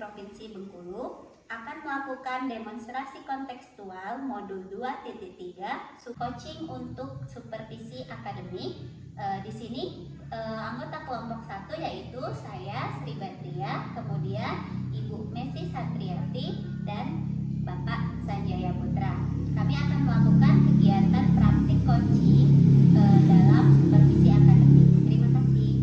Provinsi Bengkulu akan melakukan demonstrasi kontekstual modul 2.3 coaching untuk supervisi akademik. Di sini anggota kelompok 1 yaitu saya Sri Badria, kemudian Ibu Messi Satriati dan Bapak Sanjaya Putra. Kami akan melakukan kegiatan praktik coaching dalam supervisi akademik. Terima kasih.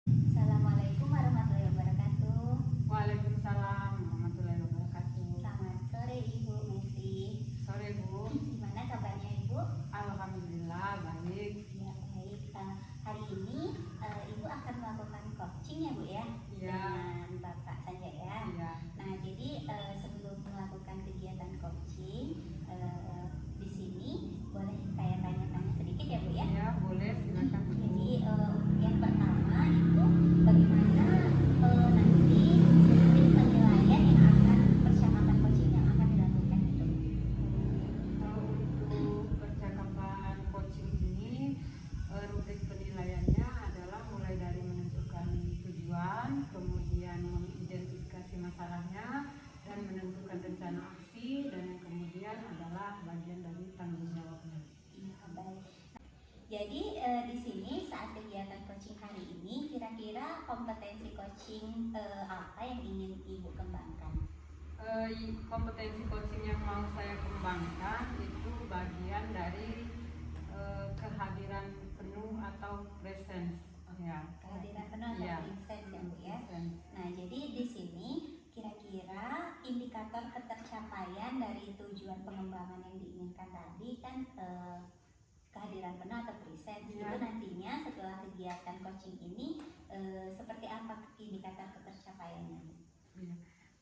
Assalamualaikum warahmatullahi wabarakatuh. Waalaikumsalam warahmatullahi wabarakatuh. Selamat sore Ibu Messi. Sore Bu. Gimana kabarnya Ibu? Alhamdulillah baik. Ya baik. Hari ini Ibu akan melakukan coaching ya Bu ya? Iya. Dengan Bapak Sanjaya. Iya. Nah jadi sebelum melakukan kegiatan coaching di sini boleh saya tanya-tanya sedikit ya Bu ya? Ya boleh silakan. Jadi yang pertama itu bagaimana nanti sistem penilaian yang akan percakapan coaching yang akan dilakukan itu? Untuk percakapan coaching ini rubrik penilaiannya adalah mulai dari menentukan tujuan, kemudian mengidentifikasi masalahnya dan menentukan rencana aksi, dan yang kemudian adalah bagian dari tanggung jawabnya. Ya, baik. Jadi di sini saat kegiatan coaching hari ini kira-kira kompetensi coaching apa yang ingin Ibu kembangkan? Kompetensi coaching yang mau saya kembangkan itu bagian dari kehadiran penuh atau presence ya. Kehadiran penuh atau Iya. presence ya Bu ya. Presence. Nah jadi di sini kira-kira indikator ketercapaian dari tujuan pengembangan yang diinginkan tadi kan kehadiran penuh atau presence. Iya. Itu nantinya setelah kegiatan coaching ini seperti apa indikator ketercapaiannya? Iya.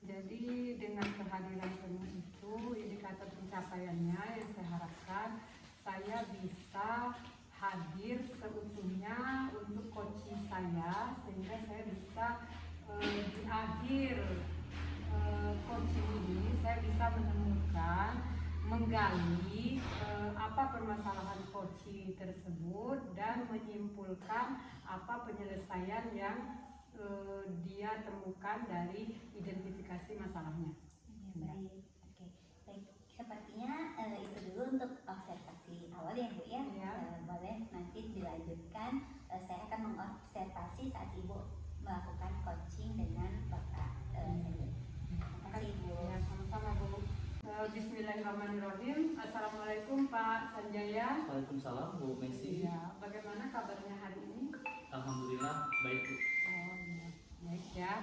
Jadi dengan kehadiran penuh itu indikator pencapaiannya yang saya harapkan saya bisa hadir seutuhnya untuk coaching saya, sehingga saya bisa di akhir coaching ini saya bisa menemukan, menggali apa permasalahan coaching tersebut dan menyimpulkan apa penyelesaian yang dia temukan dari identifikasi masalahnya. Ya, baik. Oke. Baik. Sepertinya itu dulu untuk observasi awal ya Bu ya. Iya. Boleh nanti dilanjutkan. Saya akan mengobservasi saat Ibu melakukan coaching dengan Bapak Sanjaya. Terima kasih Bu. Ya, sama-sama Bu. Bismillahirrahmanirrahim. Assalamualaikum Pak Sanjaya. Waalaikumsalam Bu Messi. Ya, bagaimana kabarnya hari ini? Alhamdulillah baik Bu. Oh iya, baik ya.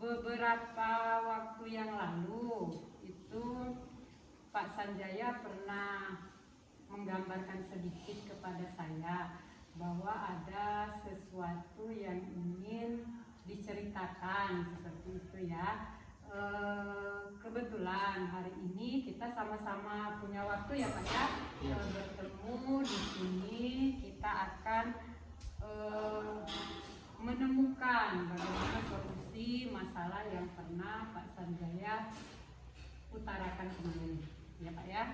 Beberapa waktu yang lalu itu Pak Sanjaya pernah menggambarkan sedikit kepada saya bahwa ada sesuatu yang ingin diceritakan seperti itu ya. Kebetulan hari ini kita sama-sama punya waktu ya Pak ya, Iya. bertemu di sini. Kita akan menemukan bagaimana solusi masalah yang pernah Pak Sanjaya utarakan kemarin ya Pak ya.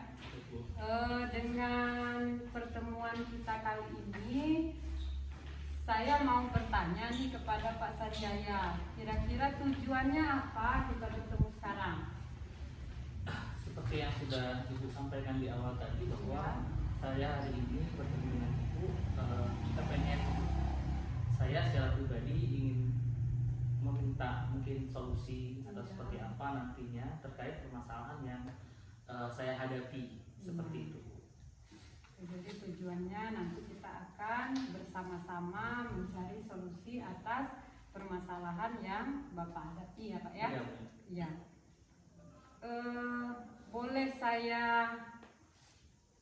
Dengan pertemuan kita kali ini saya mau bertanya nih kepada Pak Sanjaya, kira-kira tujuannya apa kita bertemu sekarang? Seperti yang sudah Ibu sampaikan di awal tadi bahwa saya hari ini bertemu dengan Ibu, kita pengen, saya secara pribadi ingin meminta mungkin solusi atau seperti apa nantinya terkait permasalahan yang saya hadapi seperti itu. Jadi tujuannya nanti kita akan bersama-sama mencari solusi atas permasalahan yang Bapak hadapi ya Pak ya? Iya, Bu. Iya. Boleh saya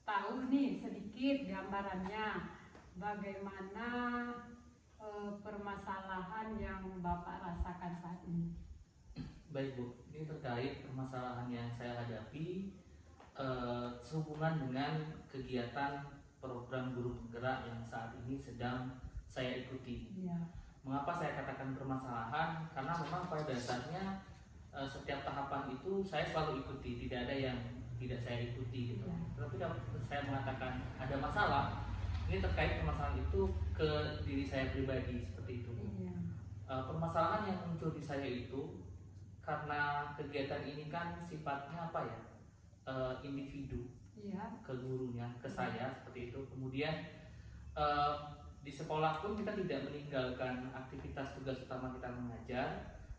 tahu nih sedikit gambarannya bagaimana permasalahan yang Bapak rasakan saat ini? Baik Bu, ini terkait permasalahan yang saya hadapi sehubungan dengan kegiatan program guru penggerak yang saat ini sedang saya ikuti. Iya. Mengapa saya katakan permasalahan? Karena memang pada dasarnya setiap tahapan itu saya selalu ikuti, tidak ada yang tidak saya ikuti gitu. Tapi kalau saya mengatakan ada masalah, ini terkait permasalahan itu ke diri saya pribadi seperti itu. Iya. Permasalahan yang muncul di saya itu karena kegiatan ini kan sifatnya apa ya, individu Iya. ke gurunya, ke saya seperti itu. Kemudian di sekolah pun kita tidak meninggalkan aktivitas tugas utama kita mengajar.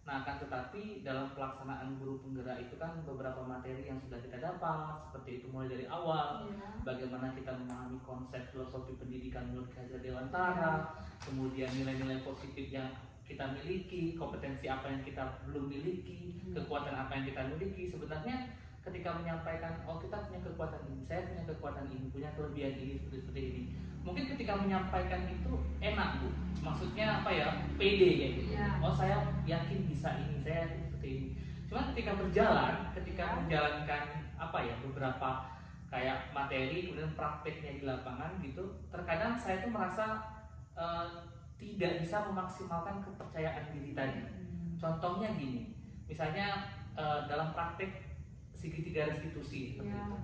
Nah, akan tetapi dalam pelaksanaan guru penggerak itu kan beberapa materi yang sudah kita dapat, seperti itu mulai dari awal, Iya. bagaimana kita memahami konsep filosofi pendidikan menurut Ki Hajar Dewantara, kemudian nilai-nilai positif yang kita miliki, kompetensi apa yang kita belum miliki, kekuatan apa yang kita miliki. Sebenarnya ketika menyampaikan, oh kita punya kekuatan ini, saya punya kekuatan ini, punya kelebihan ini, seperti ini. Mungkin ketika menyampaikan itu enak Bu, maksudnya apa ya, pede kayak gitu. Iya. Oh saya yakin bisa ini, saya yakin seperti ini. Cuma ketika berjalan, ketika menjalankan apa ya, beberapa kayak materi, kemudian prakteknya di lapangan gitu, terkadang saya tuh merasa tidak bisa memaksimalkan kepercayaan diri tadi. Contohnya gini, misalnya dalam praktek segitiga restitusi seperti Ya. itu.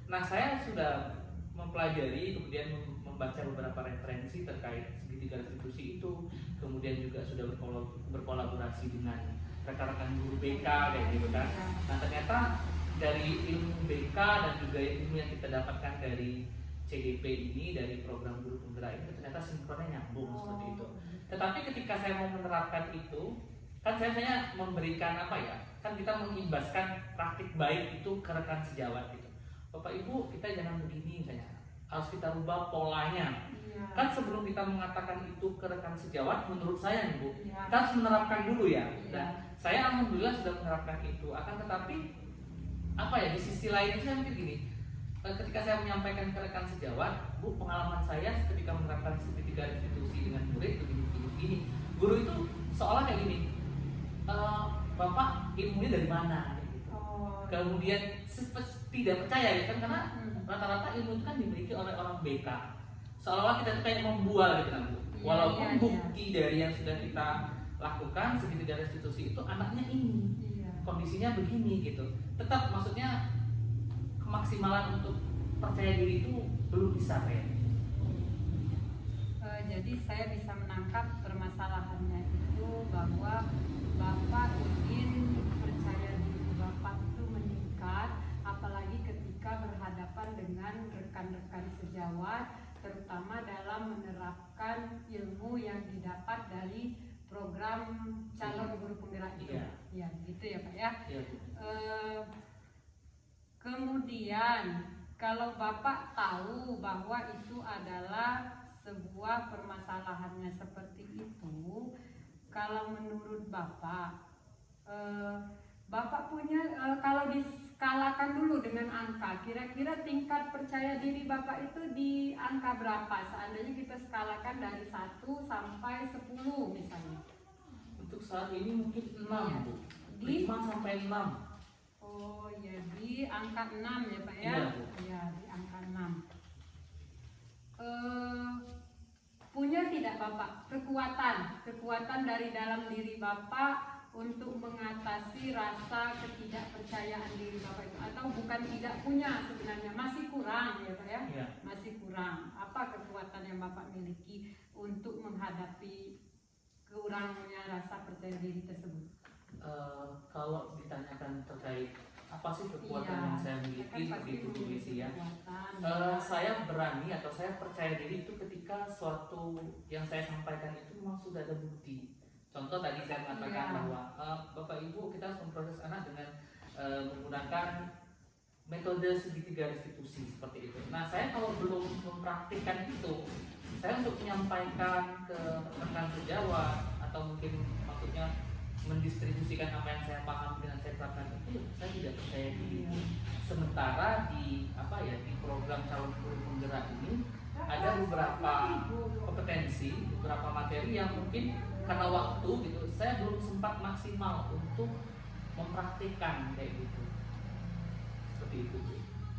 Nah, saya sudah mempelajari, kemudian membaca beberapa referensi terkait segitiga restitusi itu, kemudian juga sudah berkolaborasi dengan rekan-rekan guru BK kayak gitu kan. Nah, ternyata dari ilmu BK dan juga ilmu yang kita dapatkan dari CDP ini, dari program guru penggerak ini, ternyata sinkronnya nyambung seperti itu. Tetapi ketika saya mau menerapkan itu, kan saya memberikan apa ya, kan kita mengimbaskan praktik baik itu ke rekan sejawat gitu. Bapak Ibu, kita jangan begini misalnya, harus kita rubah polanya. Iya. Kan sebelum kita mengatakan itu ke rekan sejawat, menurut saya nih Bu, Iya. kita harus menerapkan dulu ya. Iya. Dan saya alhamdulillah sudah menerapkan itu. Akan tetapi apa ya, di sisi lain saya mikir gini, ketika saya menyampaikan ke rekan sejawat, Bu, pengalaman saya ketika menerapkan segitiga restitusi dengan murid begini. Guru itu seolah kayak gini, Bapak ilmunya dari mana? Gitu. Oh. Kemudian tidak percaya ya kan, karena Hmm. rata-rata ilmu itu kan dimiliki oleh orang BK. Seolah-olah kita tuh kayak membual gitu kan Bu. Iya, Walaupun iya, bukti dari yang sudah kita lakukan segitiga restitusi itu anaknya ini, Iya. kondisinya begini gitu. Tetap maksudnya kemaksimalan untuk percaya diri itu belum bisa kayak. Jadi saya bisa menangkap permasalahannya itu bahwa Bapak ingin percaya diri Bapak itu meningkat, apalagi ketika berhadapan dengan rekan-rekan sejawat, terutama dalam menerapkan ilmu yang didapat dari program calon guru penggerak itu. Iya. Ya, gitu ya Pak ya. Iya, Bu. Kemudian kalau Bapak tahu bahwa itu adalah sebuah permasalahannya seperti itu, kalau menurut Bapak, Bapak punya kalau diskalakan dulu dengan angka, kira-kira tingkat percaya diri Bapak itu di angka berapa? Seandainya kita skalakan dari 1 sampai 10 misalnya. Untuk saat ini mungkin 6 Iya. Bu. Di- 5 sampai 6. Oh ya, di angka 6 ya Pak ya? Iya, Bu. Iya, di angka 6. Punya tidak Bapak kekuatan dari dalam diri Bapak untuk mengatasi rasa ketidakpercayaan diri Bapak itu, atau bukan tidak punya sebenarnya, masih kurang ya Pak ya? Iya. Masih kurang. Apa kekuatan yang Bapak miliki untuk menghadapi kurangnya rasa percaya diri tersebut? Kalau ditanyakan terkait apa sih kekuatan Iya, yang saya kan miliki pasti begitu Bu memiliki Desi ya. kekuatan. Saya berani atau saya percaya diri itu ketika suatu yang saya sampaikan itu memang sudah ada bukti. Contoh tadi saya mengatakan Iya. bahwa Bapak Ibu kita harus memproses anak dengan menggunakan metode segitiga restitusi seperti itu. Nah, saya kalau belum mempraktikkan itu, saya untuk menyampaikan ke rekan sejawat atau mungkin maksudnya mendistribusikan apa yang saya paham dengan saya terapkan itu, saya tidak percaya diri. Sementara di di program calon guru penggerak ini ada beberapa kompetensi, beberapa materi yang mungkin karena waktu gitu saya belum sempat maksimal untuk mempraktikkan kayak gitu. Seperti itu.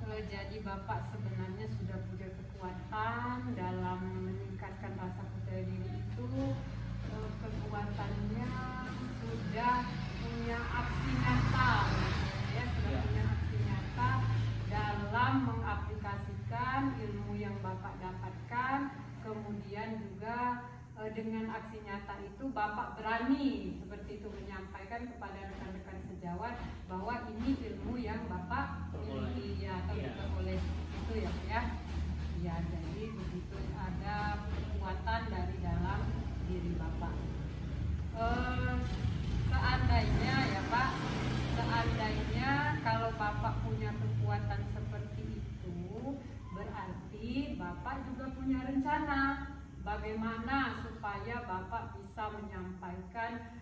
Jadi Bapak sebenarnya sudah punya kekuatan dalam meningkatkan rasa percaya diri itu. Kekuatannya sudah punya aksi nyata, ya, sudah Ya. punya aksi nyata dalam mengaplikasikan ilmu yang Bapak dapatkan dengan aksi nyata itu Bapak berani seperti itu menyampaikan kepada rekan-rekan sejawat bahwa ini ilmu yang Bapak miliki ya, atau diperoleh itu ya Pak ya. Ya, jadi begitu ada kekuatan dari dalam diri Bapak. Seandainya ya Pak, seandainya kalau Bapak punya kekuatan seperti itu, berarti Bapak juga punya rencana bagaimana supaya Bapak bisa menyampaikan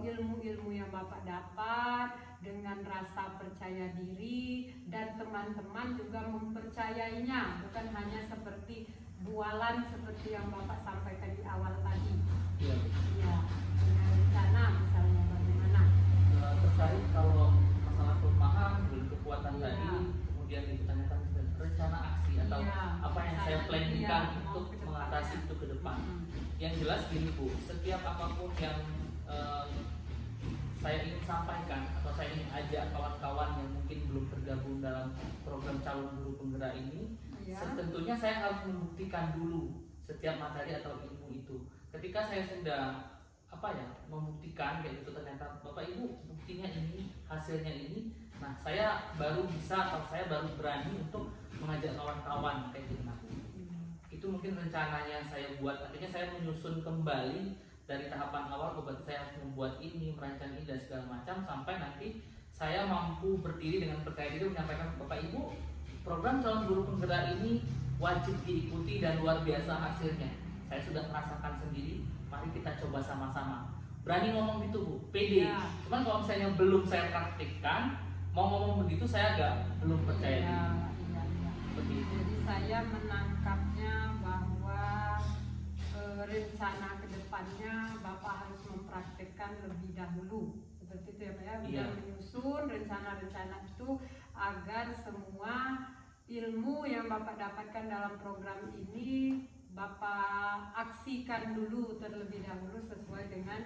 ilmu-ilmu yang Bapak dapat dengan rasa percaya diri, dan teman-teman juga mempercayainya, bukan hanya seperti bualan seperti yang Bapak sampaikan di awal tadi. Iya. Ya, dengan rencana misalnya bagaimana? Terkait kalau masalah kelemahan dan kekuatan Iya. tadi, kemudian ditanyakan rencana aksi atau Iya, apa yang saya planningkan iya, untuk ke depan. mengatasi itu ke depan. Mm-mm. Yang jelas gini Bu, setiap apapun yang saya ingin sampaikan atau saya ingin ajak kawan-kawan yang mungkin belum tergabung dalam program calon guru penggerak ini, Iya. tentunya saya harus membuktikan dulu setiap materi atau ilmu itu. Ketika saya sudah membuktikan kayak gitu, ternyata Bapak Ibu buktinya ini, hasilnya ini, nah saya baru bisa atau saya baru berani untuk mengajak kawan-kawan kayak gitu. Nah, itu mungkin rencananya saya buat, artinya saya menyusun kembali dari tahapan awal, berarti saya harus membuat ini, merancang ini dan segala macam, sampai nanti saya mampu berdiri dengan percaya diri menyampaikan ke Bapak Ibu, program calon guru penggerak ini wajib diikuti dan luar biasa hasilnya. Saya sudah merasakan sendiri, mari kita coba sama-sama. Berani ngomong gitu Bu, pede. Ya. Cuman kalau misalnya belum saya praktikkan, mau ngomong begitu saya belum percaya diri. Iya. Seperti itu. Jadi saya menangkapnya bahwa rencana kedepannya Bapak harus mempraktekkan lebih dahulu, seperti itu ya Pak ya. Iya. Menyusun rencana-rencana itu agar semua ilmu yang Bapak dapatkan dalam program ini Bapak aksikan dulu terlebih dahulu sesuai dengan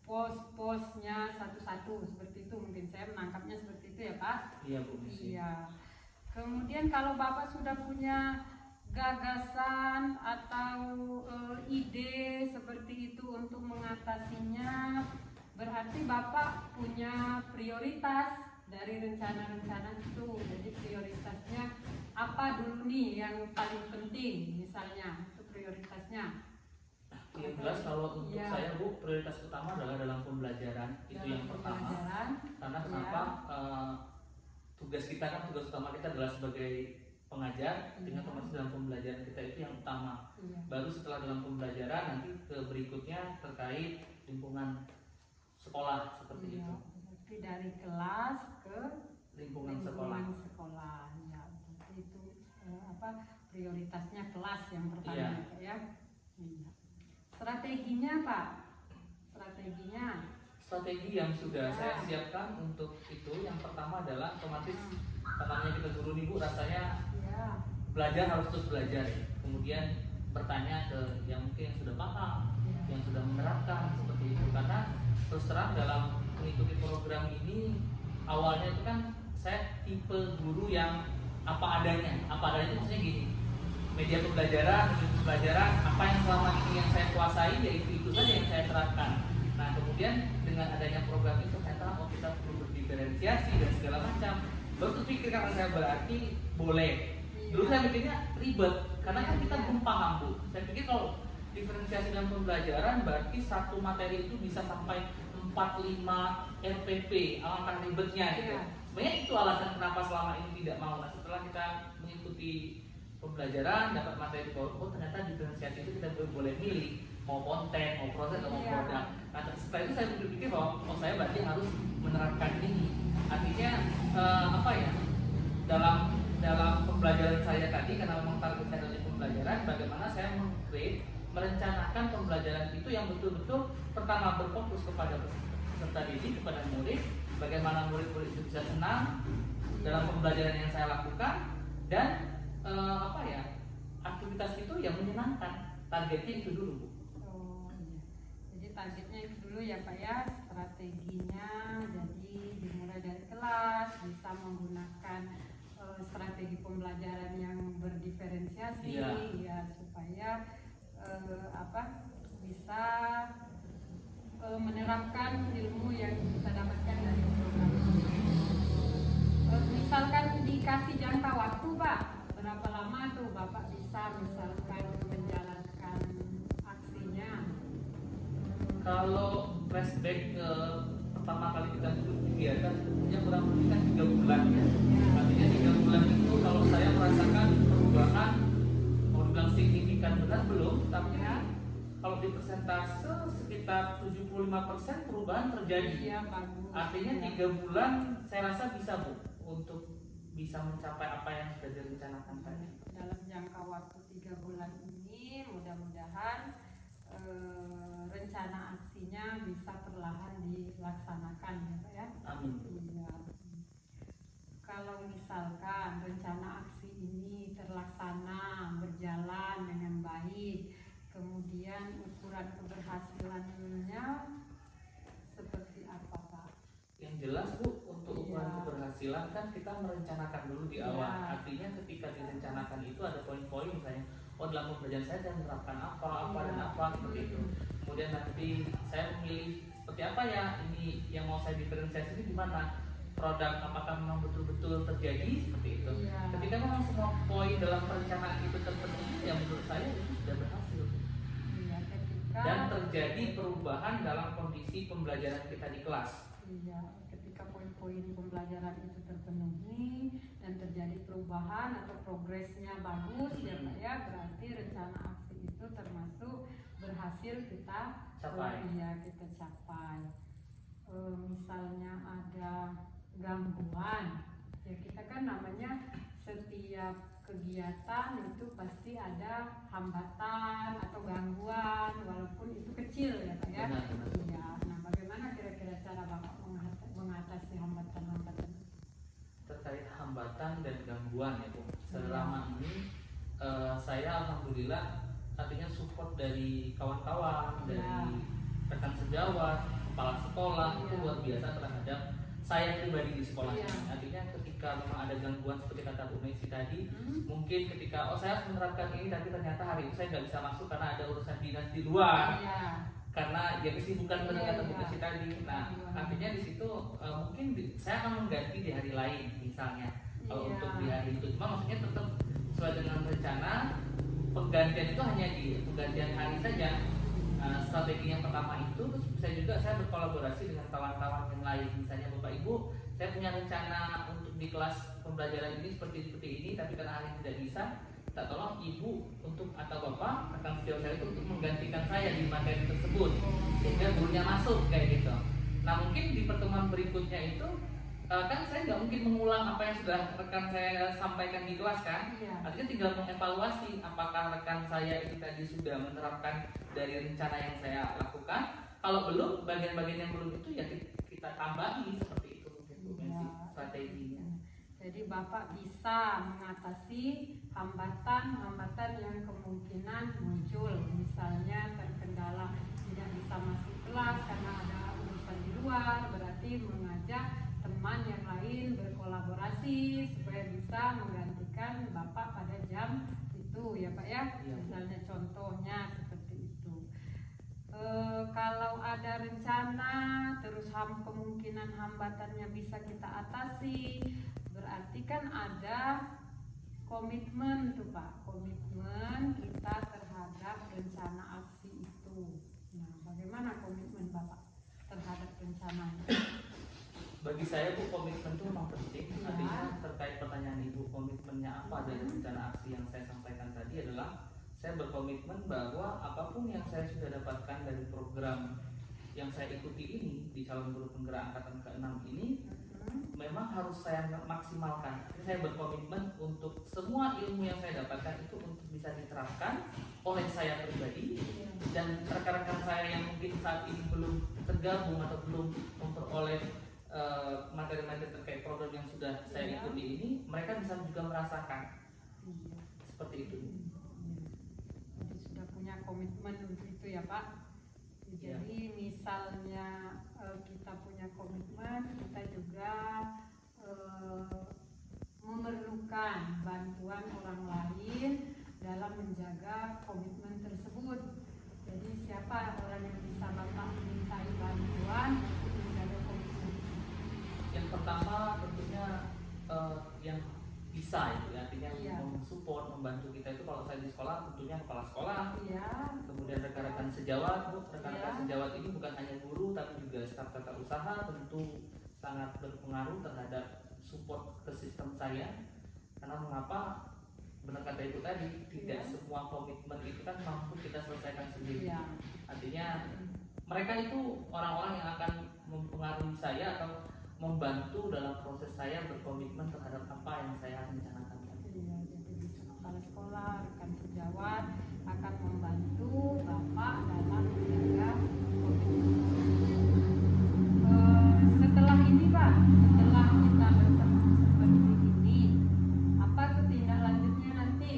pos-posnya satu-satu, seperti itu. Mungkin saya menangkapnya seperti itu ya Pak. Iya Bu Misi. Iya. Kemudian kalau Bapak sudah punya gagasan atau ide seperti itu untuk mengatasinya, berarti Bapak punya prioritas dari rencana-rencana itu. Jadi prioritasnya apa dulu nih yang paling penting misalnya, itu prioritasnya. Yang jelas kalau untuk Iya. saya Bu, prioritas utama adalah dalam pembelajaran, itu Dalam yang pertama. pembelajaran. Karena Iya. kenapa? Tugas kita kan, tugas utama kita adalah sebagai pengajar, artinya Iya. termasuk dalam pembelajaran kita itu yang utama. Iya. Baru setelah dalam pembelajaran nanti ke berikutnya terkait lingkungan sekolah seperti Iya. itu. Berarti dari kelas ke Lingkungan sekolah. sekolah. Ya, berarti itu prioritasnya kelas yang pertama Iya. ya Pak ya. Iya. Strateginya Pak, Strategi yang sudah Ya. saya siapkan untuk itu, yang pertama adalah otomatis namanya kita guru nih Bu, rasanya ya. belajar harus terus belajar ya. Kemudian bertanya ke yang mungkin yang sudah paham, Ya. yang sudah menerapkan seperti itu. Karena terus terang dalam mengikuti program ini, awalnya itu kan saya tipe guru yang apa adanya. Apa adanya itu maksudnya gini, media pembelajaran apa yang selama ini yang saya kuasai, yaitu itu saja yang saya terapkan. Nah kemudian dengan adanya program itu saya tahu kita perlu berdiferensiasi dan segala macam. Baru terpikir karena saya berarti boleh. Dulu saya mikirnya ribet karena kan kita belum paham Bu. Saya pikir kalau diferensiasi dan pembelajaran berarti satu materi itu bisa sampai 4-5 RPP, alangkah ribetnya gitu. Iya. Sebenarnya itu alasan kenapa selama ini tidak mau. Nah setelah kita mengikuti pembelajaran, dapat materi bahwa ternyata diferensiasi itu kita boleh milih mau konten, mau proses, atau mau Iya. produk. Nah setelah itu saya berpikir bahwa saya berarti harus menerapkan ini. Artinya dalam pembelajaran saya tadi, karena memang target saya dari pembelajaran, bagaimana saya merencanakan pembelajaran itu yang betul-betul pertama berfokus kepada peserta didik, kepada murid, bagaimana murid-murid itu bisa senang dalam pembelajaran yang saya lakukan, dan aktivitas itu yang menyenangkan. Targetnya itu dulu Bu. Oh iya. Jadi targetnya itu dulu ya Pak ya, strateginya. Jadi dimulai dari kelas, bisa menggunakan strategi pembelajaran yang berdiferensiasi Iya. ya, supaya bisa menerapkan ilmu yang kita dapatkan dari program ini. Misalkan dikasih jangka waktu, Pak, berapa lama tuh Bapak bisa misalkan menjalankan aksinya? Kalau flashback ke pertama kali kita ikut kegiatan sebetulnya kurang lebih kan 3 bulan ya. Artinya 3 bulan itu kalau saya merasakan perubahan, mau dibilang signifikan benar belum, tapi kalau di persentase sekitar 75% perubahan terjadi. Iya, bagus. Artinya 3 bulan saya rasa bisa Bu untuk bisa mencapai apa yang sudah direncanakan tadi. Dalam jangka waktu 3 bulan ini mudah-mudahan rencana aksinya bisa perlahan dilaksanakan ya Pak ya. Amin. Iya. Kalau misalkan rencana aksi ini terlaksana berjalan dengan baik, kemudian ukuran keberhasilannya seperti apa Pak? Yang jelas Bu, untuk ukuran keberhasilan kan kita merencanakan dulu di awal. Artinya ketika direncanakan itu ada poin-poin misalnya, oh dalam pembelajaran saya menerapkan apa dan apa seperti itu. Kemudian nanti saya memilih seperti apa ya ini yang mau saya diferensiasi ini di mana produk, apakah memang betul-betul terjadi seperti itu. Ketika memang semua poin dalam perencanaan itu terpenuhi, ya menurut saya itu sudah berhasil. Dan terjadi perubahan dalam kondisi pembelajaran kita di kelas. Iya, ketika poin-poin pembelajaran itu terpenuhi dan terjadi perubahan atau progresnya bagus ya Pak ya, berarti rencana aksi itu termasuk berhasil kita capai. Kita capai. Misalnya ada gangguan, ya kita kan namanya setiap kegiatan itu pasti ada hambatan atau gangguan walaupun itu kecil ya Pak ya. Iya. Nah, bagaimana kira-kira cara Bapak mengatasi hambatan-hambatan? Terkait hambatan dan gangguan ya Bu. Selama ini saya alhamdulillah artinya support dari kawan-kawan, dari rekan sejawat, kepala sekolah itu luar biasa terhadap saya pribadi di sekolah ini. Artinya ketika memang ada gangguan seperti kata Bu Messi tadi, mungkin ketika saya harus menerapkan ini tapi ternyata hari itu saya nggak bisa masuk karena ada urusan dinas di luar, karena ya kesibukan benar kata Bu Messi tadi. Nah artinya di situ mungkin saya akan mengganti di hari lain misalnya kalau untuk di hari itu. Cuma maksudnya tetap sesuai dengan rencana, penggantian itu hanya di penggantian hari saja. Strategi yang pertama itu, terus saya berkolaborasi dengan kawan-kawan yang lain. Misalnya Bapak Ibu, saya punya rencana untuk di kelas pembelajaran ini seperti ini, tapi karena hari ini tidak bisa, tak tolong Ibu untuk atau Bapak rekan sejauh saya itu untuk menggantikan saya di materi tersebut, sehingga gurunya masuk kayak gitu. Nah mungkin di pertemuan berikutnya itu kan saya nggak mungkin mengulang apa yang sudah rekan saya sampaikan di kelas kan. Artinya tinggal mengevaluasi apakah rekan saya itu tadi sudah menerapkan dari rencana yang saya lakukan. Kalau belum, bagian-bagian yang belum itu ya kita tambahi seperti itu mungkin strateginya. Jadi Bapak bisa mengatasi hambatan-hambatan yang kemungkinan muncul, misalnya terkendala tidak bisa masuk kelas karena ada urusan di luar, berarti mengajak teman yang lain berkolaborasi supaya bisa menggantikan Bapak pada jam itu ya Pak ya. Misalnya contohnya seperti itu. Kalau ada rencana terus kemungkinan hambatannya bisa kita atasi, berarti kan ada komitmen tuh Pak, komitmen kita terhadap rencana aksi itu. Nah bagaimana komitmen Bapak terhadap rencananya? Bagi saya Bu, komitmen itu memang penting. Artinya terkait pertanyaan Ibu, komitmennya apa dari rencana aksi yang saya sampaikan tadi adalah saya berkomitmen bahwa apapun yang saya sudah dapatkan dari program yang saya ikuti ini di calon guru penggerak angkatan ke-6 ini memang harus saya maksimalkan. Jadi saya berkomitmen untuk semua ilmu yang saya dapatkan itu untuk bisa diterapkan oleh saya pribadi dan rekan-rekan saya yang mungkin saat ini belum tergabung atau belum memperoleh materi-materi terkait program yang sudah saya ikuti ini, mereka bisa juga merasakan seperti itu. Jadi sudah punya komitmen untuk itu ya Pak. Jadi misalnya kita punya komitmen, kita juga memerlukan bantuan orang lain dalam menjaga komitmen tersebut tentunya kepala sekolah, Iya. kemudian rekan-rekan sejawat. Bu, rekan-rekan Iya. sejawat ini bukan hanya guru tapi juga staf tata usaha, tentu sangat berpengaruh terhadap support ke sistem saya. Karena mengapa, benar kata Ibu tadi, tidak Iya. semua komitmen itu kan mampu kita selesaikan sendiri. Iya. Artinya mereka itu orang-orang yang akan mempengaruhi saya atau membantu dalam proses saya berkomitmen terhadap apa yang saya rencanakan. Iya, jadi bisa kepala sekolah, rekan sejawat akan membantu Bapak dalam menjaga setelah ini Pak, setelah kita bertemu seperti ini, apa tuh tindak lanjutnya nanti?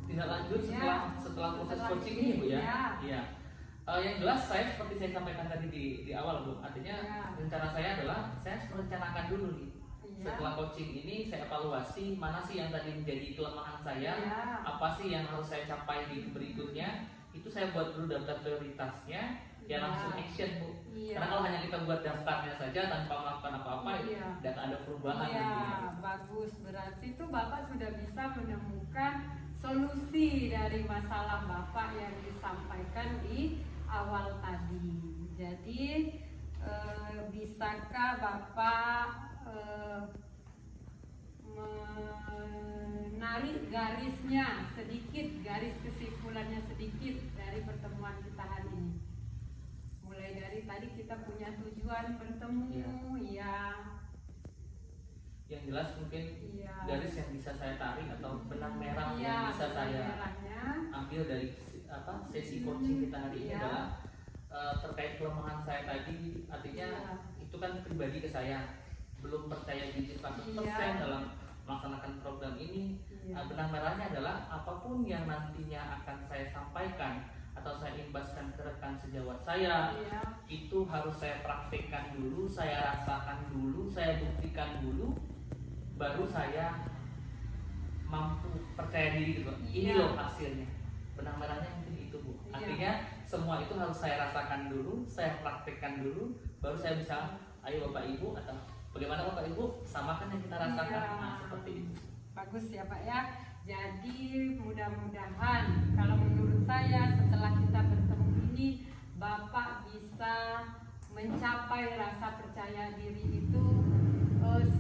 Tidak lanjut setelah proses Setelah coaching ini, ini Bu ya. ya. Iya. Yang jelas saya seperti saya sampaikan tadi di awal Bu, artinya Ya. rencana saya adalah saya merencanakan dulu nih. Iya. Setelah coaching ini saya evaluasi mana sih yang tadi menjadi kelemahan saya, Iya. apa sih yang harus saya capai di berikutnya. Itu saya buat dulu daftar prioritasnya, ya Iya. langsung action Bu. Iya. Karena kalau hanya kita buat daftarnya saja tanpa melakukan apa-apa, Iya. tidak akan ada perubahan. Iya, nantinya. bagus. Berarti itu Bapak sudah bisa menemukan solusi dari masalah Bapak yang disampaikan di awal tadi. Jadi bisakah Bapak menarik garisnya sedikit, garis kesimpulannya sedikit dari pertemuan kita hari ini? Mulai dari tadi kita punya tujuan bertemu, ya. Yang jelas mungkin Iya. garis yang bisa saya tarik atau benang merah Iya, yang bisa benang saya merahnya. ambil dari sesi coaching kita hari ini Iya. adalah terkait kelemahan saya tadi. Artinya Iya. itu kan pribadi ke saya, belum percaya diri 100% Iya. dalam melaksanakan program ini. Iya. Benang merahnya adalah apapun yang nantinya akan saya sampaikan atau saya imbaskan ke rekan sejawat saya, Iya. itu harus saya praktekkan dulu, saya rasakan dulu, saya buktikan dulu, baru saya mampu percaya diri gitu. Ini Iya. loh hasilnya. Benang merahnya mungkin itu Bu. Iya. Artinya semua itu harus saya rasakan dulu, saya praktekkan dulu, baru saya bisa, ayo Bapak Ibu, atau bagaimana Bapak Ibu, samakan yang kita rasakan. Iya. Nah, seperti itu. Bagus ya Pak ya. Jadi mudah-mudahan kalau menurut saya setelah kita bertemu ini Bapak bisa mencapai rasa percaya diri itu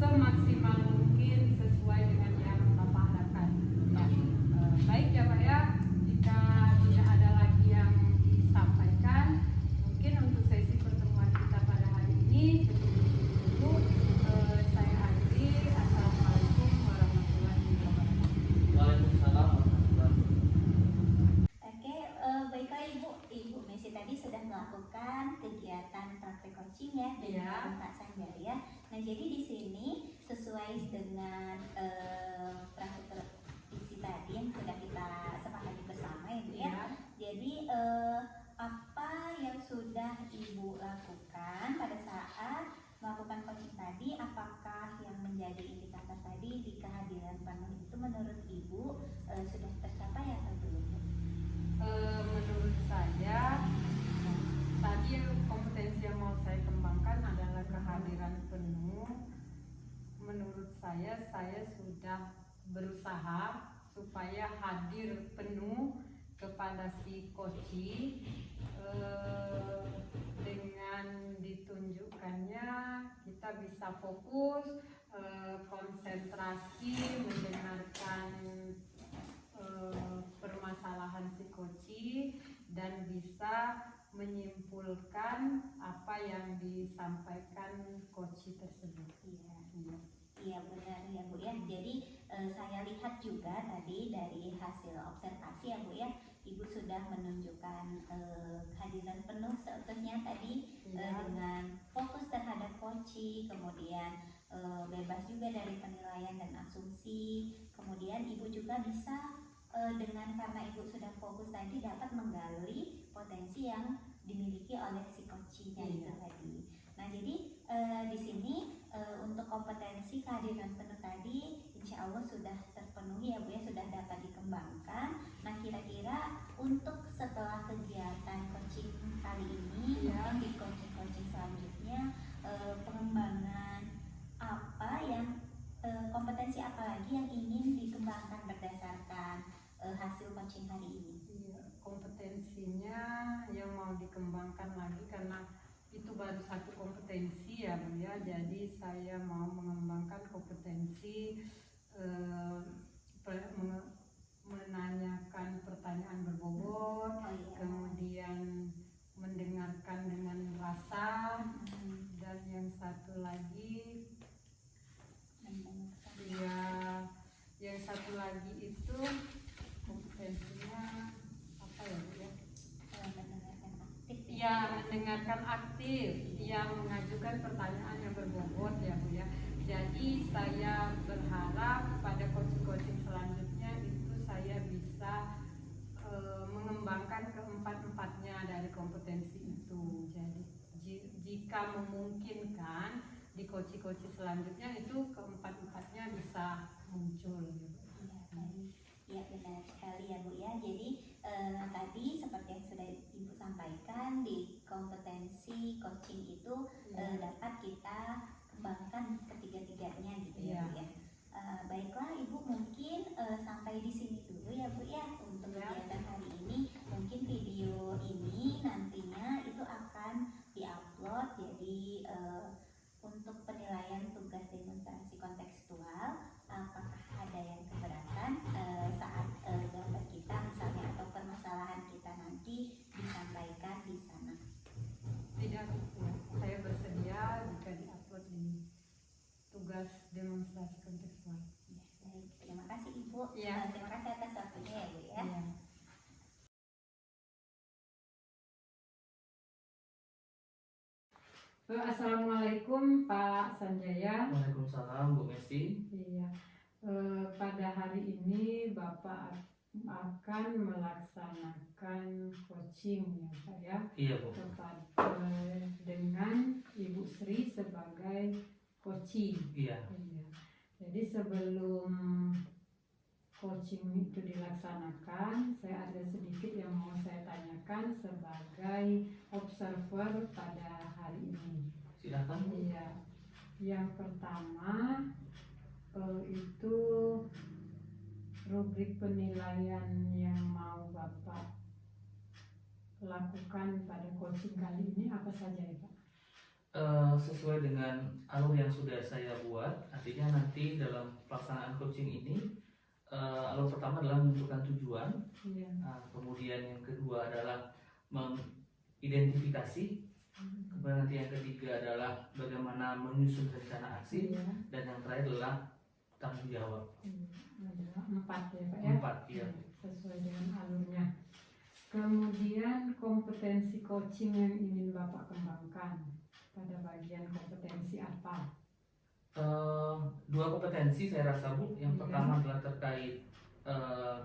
semaksimal mungkin sesuai dengan yang Bapak harapkan. Ya. Baik ya Pak ya. Jika tidak ada lagi yang disampaikan, mungkin untuk sesi pertemuan kita pada hari ini cukup di sini dulu. Saya akhiri. Assalamualaikum warahmatullahi wabarakatuh. Waalaikumsalam warahmatullahi wabarakatuh. Oke, baiklah Ibu Messi tadi sudah melakukan kegiatan praktek coaching ya Iya. dengan Pak Sanjaya. Nah, jadi di sini sesuai dengan praktek isi tadi yang sudah kita sepakati bersama ya Bu ya. Iya. Jadi apa yang sudah Ibu lakukan pada saat melakukan coaching tadi, apakah yang menjadi indikator tadi di kehadiran penuh itu menurut Ibu sudah tercapai atau belum? Menurut saya tadi kompetensi yang mau saya kembangkan adalah kehadiran penuh. Menurut saya sudah berusaha supaya hadir penuh kepada si coaching dengan ditunjukkannya kita bisa fokus, konsentrasi mendengarkan permasalahan si coaching dan bisa menyimpulkan apa yang disampaikan coaching tersebut. Iya. Iya. Iya benar ya Bu ya. Jadi saya lihat juga tadi dari hasil observasi ya Bu ya, Ibu sudah menunjukkan kehadiran penuh seutuhnya tadi Iya. dengan fokus terhadap coaching, kemudian bebas juga dari penilaian dan asumsi. Kemudian Ibu juga bisa dengan karena Ibu sudah fokus tadi dapat menggali potensi yang dimiliki oleh si coachingnya itu Iya. tadi. Nah jadi di sini untuk kompetensi kehadiran penuh tadi insya Allah sudah terpenuhi ya Bu ya, sudah dapat dikembangkan. Nah kira-kira untuk setelah kegiatan coaching kali ini, Iya. mungkin di coaching selanjutnya pengembangan apa yang kompetensi apa lagi yang ingin dikembangkan berdasarkan hasil coaching hari ini? Iya, kompetensinya yang mau dikembangkan lagi karena itu baru satu kompetensi ya Bu ya. Jadi saya mau mengembangkan kompetensi menanyakan pertanyaan berbobot, Oh iya. kemudian mendengarkan dengan rasa, Hmm. dan yang satu lagi Mendengarkan. ya, yang satu lagi itu kompetensinya apa ya Bu ya? Mendengarkan aktif. Ya, mendengarkan aktif, yang mengajukan pertanyaan yang berbobot ya Bu ya. Jadi saya berharap pada coaching-coaching selanjutnya itu saya bisa mengembangkan keempat-empatnya dari kompetensi itu. Jadi jika memungkinkan di coaching-coaching selanjutnya itu keempat-empatnya bisa muncul. Iya, baik. Ya, benar sekali ya Bu ya. Jadi tadi seperti yang sudah Ibu sampaikan, di kompetensi coaching itu dapat kita kembangkan ketiga-tiganya gitu ya Bu ya. Baiklah Ibu, mungkin sampai di sini dulu ya Bu ya untuk kegiatan hari ini. Mungkin video ini nantinya itu akan diupload, jadi untuk penilaian tugas demonstrasi kontekstual, apakah ada yang keberatan saat gambar kita misalnya atau permasalahan kita nanti disampaikan di sana? Tidak, ya. Saya bersedia jika diupload di tugas demonstrasi kontekstual. Ya, baik. Terima kasih Ibu. Ya. Terima kasih atas waktunya ya Bu ya. Ya. Assalamualaikum Pak Sanjaya. Waalaikumsalam Bu Messi. Iya. Pada hari ini Bapak akan melaksanakan coaching ya Pak ya, Iya Bu. dengan Ibu Sri sebagai coaching. Iya. Iya. Jadi sebelum coaching itu dilaksanakan, saya ada sedikit yang mau saya tanyakan sebagai observer pada hari ini. Silakan Bu. Iya. Yang pertama itu rubrik penilaian yang mau Bapak lakukan pada coaching kali ini apa saja ya Pak? Sesuai dengan alur yang sudah saya buat, artinya nanti dalam pelaksanaan coaching ini alur pertama adalah menentukan tujuan, Iya. kemudian yang kedua adalah mengidentifikasi, kemudian nanti yang ketiga adalah bagaimana menyusun rencana aksi, Iya. dan yang terakhir adalah tanggung jawab. Ada 4 ya Pak ya? 4 ya. Sesuai dengan alurnya. Kemudian kompetensi coaching yang ingin Bapak kembangkan pada bagian kompetensi apa? 2 kompetensi saya rasa Bu. Yang Iya. pertama adalah terkait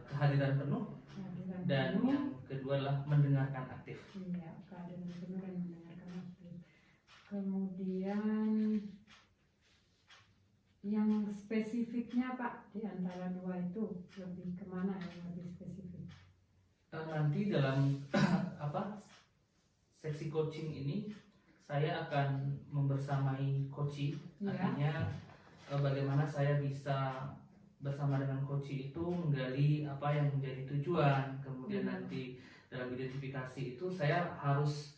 kehadiran penuh, Kehadiran dan penuh. yang kedua adalah mendengarkan aktif. Iya, kehadiran penuh dan mendengarkan aktif. Kemudian yang spesifiknya Pak di antara 2 itu lebih kemana yang lebih spesifik? Nanti dalam seksi coaching ini saya akan membersamai coachee, Ya. artinya bagaimana saya bisa bersama dengan coachee itu menggali apa yang menjadi tujuan, kemudian nanti dalam identifikasi itu saya harus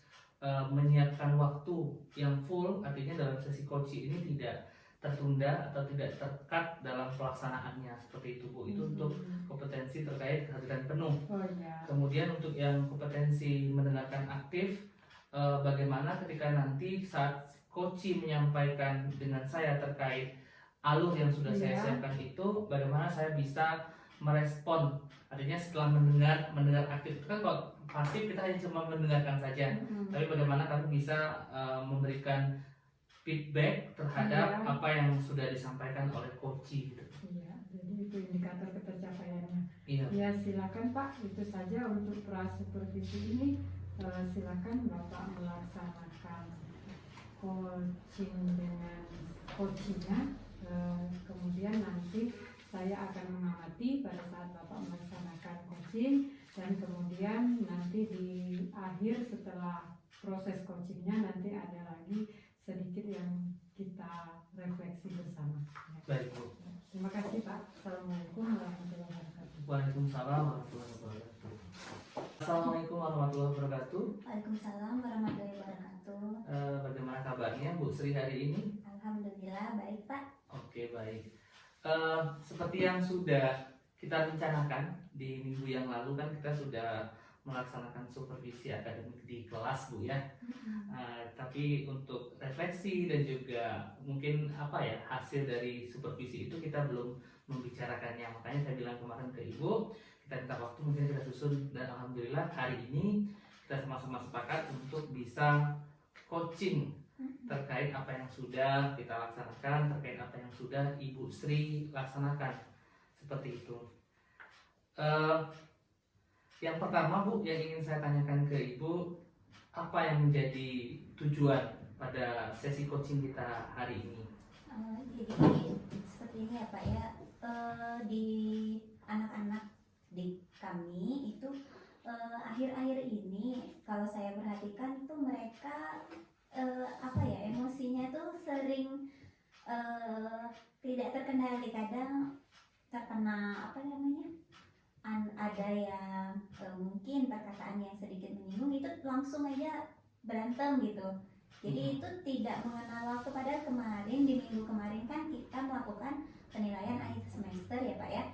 menyiapkan waktu yang full, artinya dalam sesi coaching ini tidak tertunda atau tidak terkat dalam pelaksanaannya, seperti itu Bu. Itu untuk kompetensi terkait kehadiran penuh. Oh ya. Kemudian untuk yang kompetensi mendengarkan aktif, bagaimana ketika nanti saat coaching menyampaikan dengan saya terkait alur yang sudah saya Iya. siapkan itu, bagaimana saya bisa merespon. Artinya setelah mendengar aktif itu kan kalau pasif kita hanya cuma mendengarkan saja, tapi bagaimana kamu bisa memberikan feedback terhadap Iya. apa yang sudah disampaikan oleh coaching gitu. Iya, jadi itu indikator ketercapaiannya. Iya. Ya silakan Pak, itu saja untuk pra-supervisi ini. Silakan Bapak melaksanakan coaching dengan coachingnya. Kemudian nanti saya akan mengamati pada saat Bapak melaksanakan coaching, dan kemudian nanti di akhir setelah proses coachingnya nanti ada lagi sedikit yang kita refleksi bersama. Baik Bu. Terima kasih Pak. Assalamualaikum warahmatullahi wabarakatuh. Waalaikumsalam warahmatullahi wabarakatuh. Assalamualaikum warahmatullahi wabarakatuh. Waalaikumsalam warahmatullahi wabarakatuh. Bagaimana kabarnya Bu Sri hari ini? Alhamdulillah baik Pak. Oke, baik. Seperti yang sudah kita rencanakan di minggu yang lalu kan kita sudah melaksanakan supervisi akademik di kelas Bu ya. Tapi untuk refleksi dan juga mungkin hasil dari supervisi itu kita belum membicarakannya. Makanya saya bilang kemarin ke Ibu, kita minta waktu mungkin kita susun, dan alhamdulillah hari ini kita sama-sama sepakat untuk bisa coaching terkait apa yang sudah kita laksanakan, terkait apa yang sudah Ibu Sri laksanakan, seperti itu. Yang pertama Bu, yang ingin saya tanyakan ke Ibu, apa yang menjadi tujuan pada sesi coaching kita hari ini? Jadi seperti ini ya Pak ya, di anak-anak di kami itu akhir-akhir ini kalau saya perhatikan itu mereka emosinya tuh sering tidak terkendali, kadang terkena ada yang mungkin perkataan yang sedikit menyinggung itu langsung aja berantem gitu. Jadi itu tidak mengenal waktu, padahal kemarin di minggu kemarin kan kita melakukan penilaian akhir semester ya Pak ya.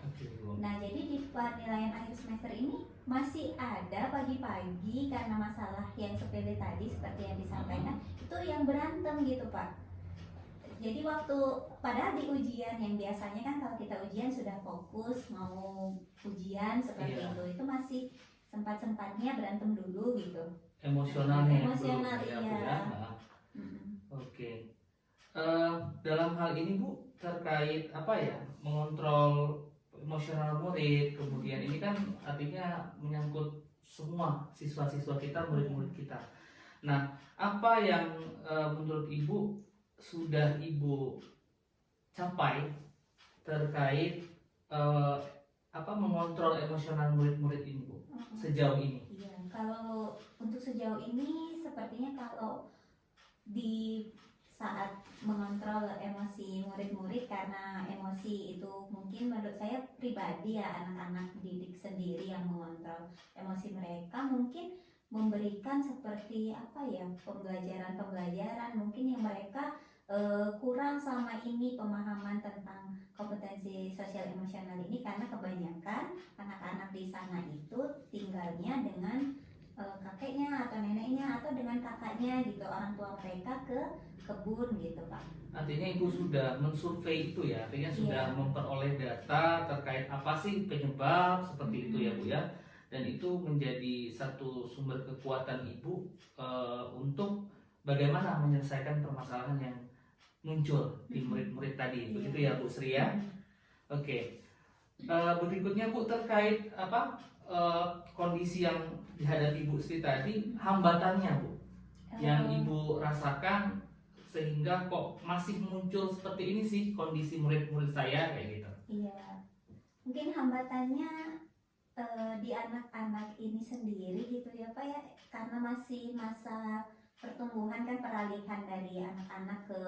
Nah jadi di penilaian akhir semester ini masih ada pagi-pagi karena masalah yang sepele tadi seperti yang disampaikan itu yang berantem gitu Pak. Jadi waktu padahal di ujian yang biasanya kan kalau kita ujian sudah fokus mau ujian seperti itu masih sempat-sempatnya berantem dulu gitu. Emosionalnya Emosional dulu, iya. Bu, ya? Oke. Dalam hal ini Bu, terkait mengontrol emosional murid, kemudian ini kan artinya menyangkut semua siswa-siswa kita, murid-murid kita. Nah, apa yang menurut Ibu sudah Ibu capai terkait mengontrol emosional murid-murid ini Bu sejauh ini? Iya, kalau untuk sejauh ini sepertinya kalau di saat mengontrol emosi murid-murid, karena emosi itu mungkin menurut saya pribadi ya, anak-anak didik sendiri yang mengontrol emosi mereka, mungkin memberikan seperti pembelajaran mungkin yang mereka kurang sama ini pemahaman tentang kompetensi sosial emosional ini, karena kebanyakan anak-anak di sana itu tinggalnya dengan kakeknya atau neneknya atau dengan kakaknya gitu, orang tua mereka ke kebun gitu Pak. Artinya Ibu sudah mensurvei itu ya, artinya sudah memperoleh data terkait apa sih penyebab seperti itu ya Bu ya, dan itu menjadi satu sumber kekuatan Ibu untuk bagaimana menyelesaikan permasalahan yang muncul di murid-murid tadi, begitu ya Bu Sri ya. Oke. Berikutnya Bu, terkait kondisi yang dihadapi Bu Sri tadi, hambatannya Bu yang Ibu rasakan sehingga kok masih muncul seperti ini sih kondisi murid-murid saya kayak gitu. Iya, mungkin hambatannya di anak-anak ini sendiri gitu ya Pak ya, karena masih masa pertumbuhan kan, peralihan dari anak-anak ke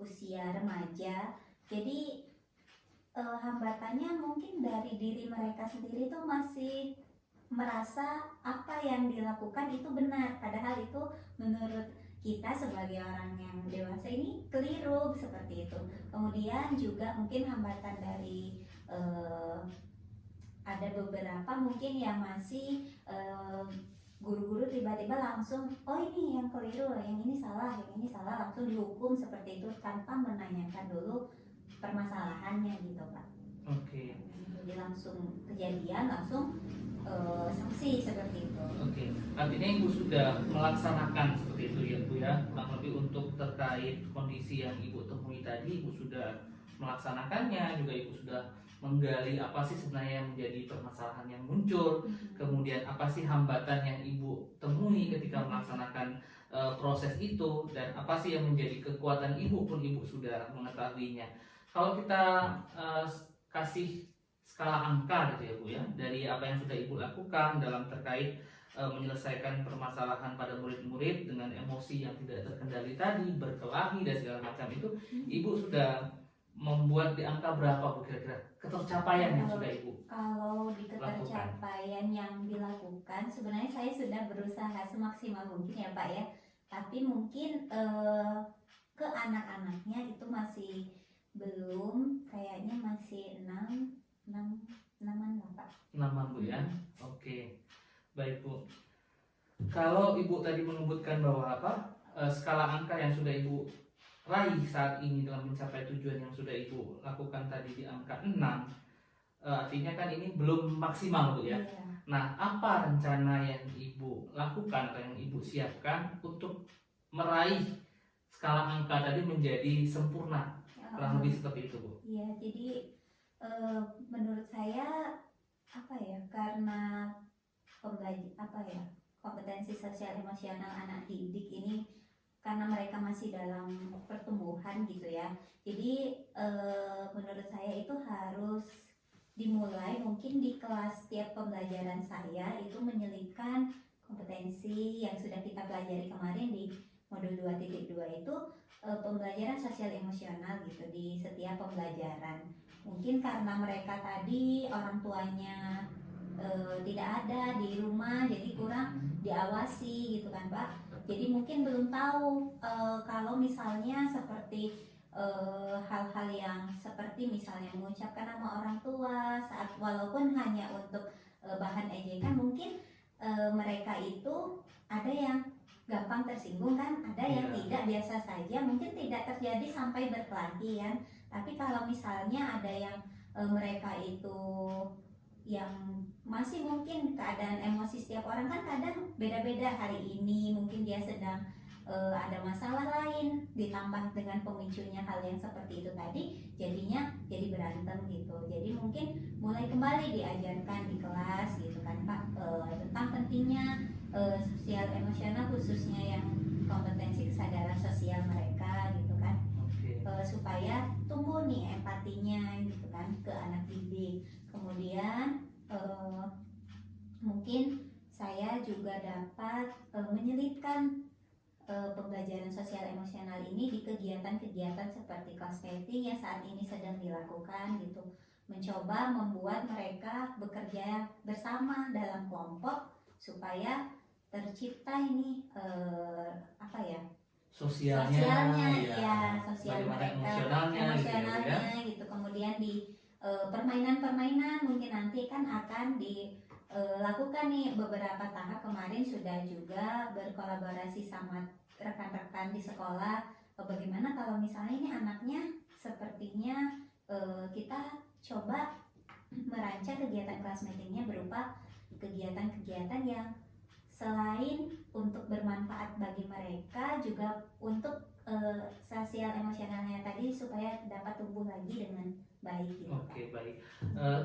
usia remaja. Jadi hambatannya mungkin dari diri mereka sendiri tuh masih merasa apa yang dilakukan itu benar, padahal itu menurut kita sebagai orang yang dewasa ini keliru seperti itu. Kemudian juga mungkin hambatan dari ada beberapa mungkin yang masih guru-guru tiba-tiba langsung, oh ini yang keliru, yang ini salah, langsung dihukum seperti itu tanpa menanyakan dulu permasalahannya gitu Pak. Oke. Jadi langsung kejadian langsung sanksi seperti itu. Oke. Artinya Ibu sudah melaksanakan seperti itu ya Bu ya, kurang lebih untuk terkait kondisi yang Ibu temui tadi, Ibu sudah melaksanakannya, juga Ibu sudah menggali apa sih sebenarnya yang menjadi permasalahan yang muncul, kemudian apa sih hambatan yang Ibu temui ketika melaksanakan proses itu, dan apa sih yang menjadi kekuatan Ibu pun Ibu sudah mengetahuinya. Kalau kita kasih skala angka gitu ya Bu ya, dari apa yang sudah Ibu lakukan dalam terkait menyelesaikan permasalahan pada murid-murid dengan emosi yang tidak terkendali tadi, berkelahi dan segala macam itu, Ibu sudah membuat di angka berapa Bu kira-kira ketercapaian yang sudah Ibu? Kalau di ketercapaian yang dilakukan, sebenarnya saya sudah berusaha semaksimal mungkin ya Pak ya. Tapi mungkin ke anak-anaknya itu masih belum, kayaknya masih 6-an lah Pak. 6-an Bu ya. Oke. Baik Bu. Kalau Ibu tadi menyebutkan bahwa skala angka yang sudah Ibu raih saat ini dalam mencapai tujuan yang sudah Ibu lakukan tadi di angka 6, artinya kan ini belum maksimal Bu ya. Iya. Nah, apa rencana yang Ibu lakukan atau yang Ibu siapkan untuk meraih skala angka tadi menjadi sempurna? Kurang lebih seperti itu Bu. Iya, jadi menurut saya karena kompetensi sosial emosional anak didik ini karena mereka masih dalam pertumbuhan gitu ya. Jadi menurut saya itu harus dimulai mungkin di kelas tiap pembelajaran saya itu menyelipkan kompetensi yang sudah kita pelajari kemarin di modul 2.2 itu pembelajaran sosial emosional gitu di setiap pembelajaran. Mungkin karena mereka tadi orang tuanya tidak ada di rumah, jadi kurang diawasi gitu kan Pak. Jadi mungkin belum tahu kalau misalnya seperti hal-hal yang seperti misalnya mengucapkan nama orang tua saat walaupun hanya untuk bahan ejekan, mungkin mereka itu ada yang gampang tersinggung kan, ada yang tidak, biasa saja, mungkin tidak terjadi sampai berkelahi kan. Tapi kalau misalnya ada yang mereka itu yang masih mungkin keadaan emosi setiap orang kan kadang beda-beda, hari ini mungkin dia sedang ada masalah lain ditambah dengan pemicunya hal yang seperti itu tadi, jadinya jadi berantem gitu. Jadi mungkin mulai kembali diajarkan di kelas gitu kan Pak, tentang pentingnya sosial emosional, khususnya yang kompetensi kesadaran sosial mereka gitu kan. Supaya tumbuh nih empatinya gitu kan ke anak didik. Kemudian mungkin saya juga dapat menyelipkan pembelajaran sosial emosional ini di kegiatan-kegiatan seperti kelas meeting yang saat ini sedang dilakukan gitu, mencoba membuat mereka bekerja bersama dalam kelompok supaya tercipta ini sosialnya ya, sosial mereka, emosionalnya gitu. Kemudian di permainan-permainan mungkin nanti kan akan dilakukan nih beberapa tahap. Kemarin sudah juga berkolaborasi sama rekan-rekan di sekolah, bagaimana kalau misalnya ini anaknya sepertinya kita coba merancang kegiatan kelas meetingnya berupa kegiatan-kegiatan yang selain untuk bermanfaat bagi mereka juga untuk sosial emosionalnya tadi supaya dapat tumbuh lagi dengan baik gitu. Oke, baik.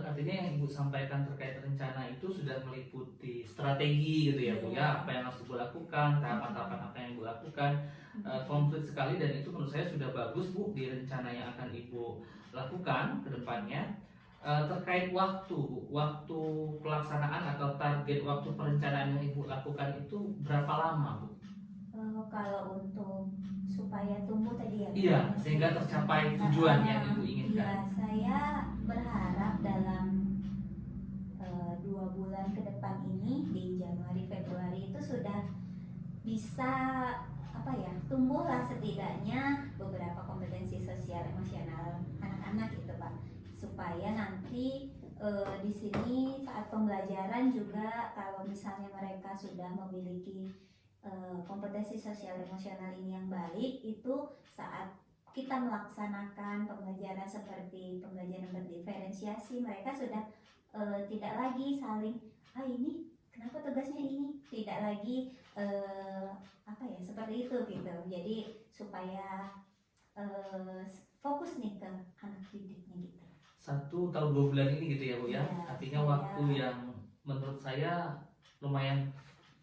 Artinya yang Ibu sampaikan terkait rencana itu sudah meliputi strategi gitu ya Bu ya, apa yang harus Ibu lakukan, tahapan-tahapan apa yang Ibu lakukan, komplit sekali, dan itu menurut saya sudah bagus Bu di rencana yang akan Ibu lakukan ke depannya. Terkait waktu Bu, waktu pelaksanaan atau target waktu perencanaan yang Ibu lakukan itu berapa lama Bu? Kalau untuk supaya tumbuh tadi ya, iya, sehingga tercapai tujuan yang Ibu inginkan. Ya, saya berharap dalam 2 bulan ke depan ini di Januari Februari itu sudah bisa tumbuhlah setidaknya beberapa kompetensi sosial emosional anak-anak gitu Pak, supaya nanti di sini saat pembelajaran juga kalau misalnya mereka sudah memiliki kompetensi sosial emosional ini yang baik, itu saat kita melaksanakan pembelajaran seperti pembelajaran berdiferensiasi, mereka sudah tidak lagi saling ini kenapa tugasnya ini, tidak lagi seperti itu gitu. Jadi supaya fokus nih ke anak didiknya gitu. 1 atau 2 bulan ini gitu ya Bu ya, artinya waktu yang menurut saya lumayan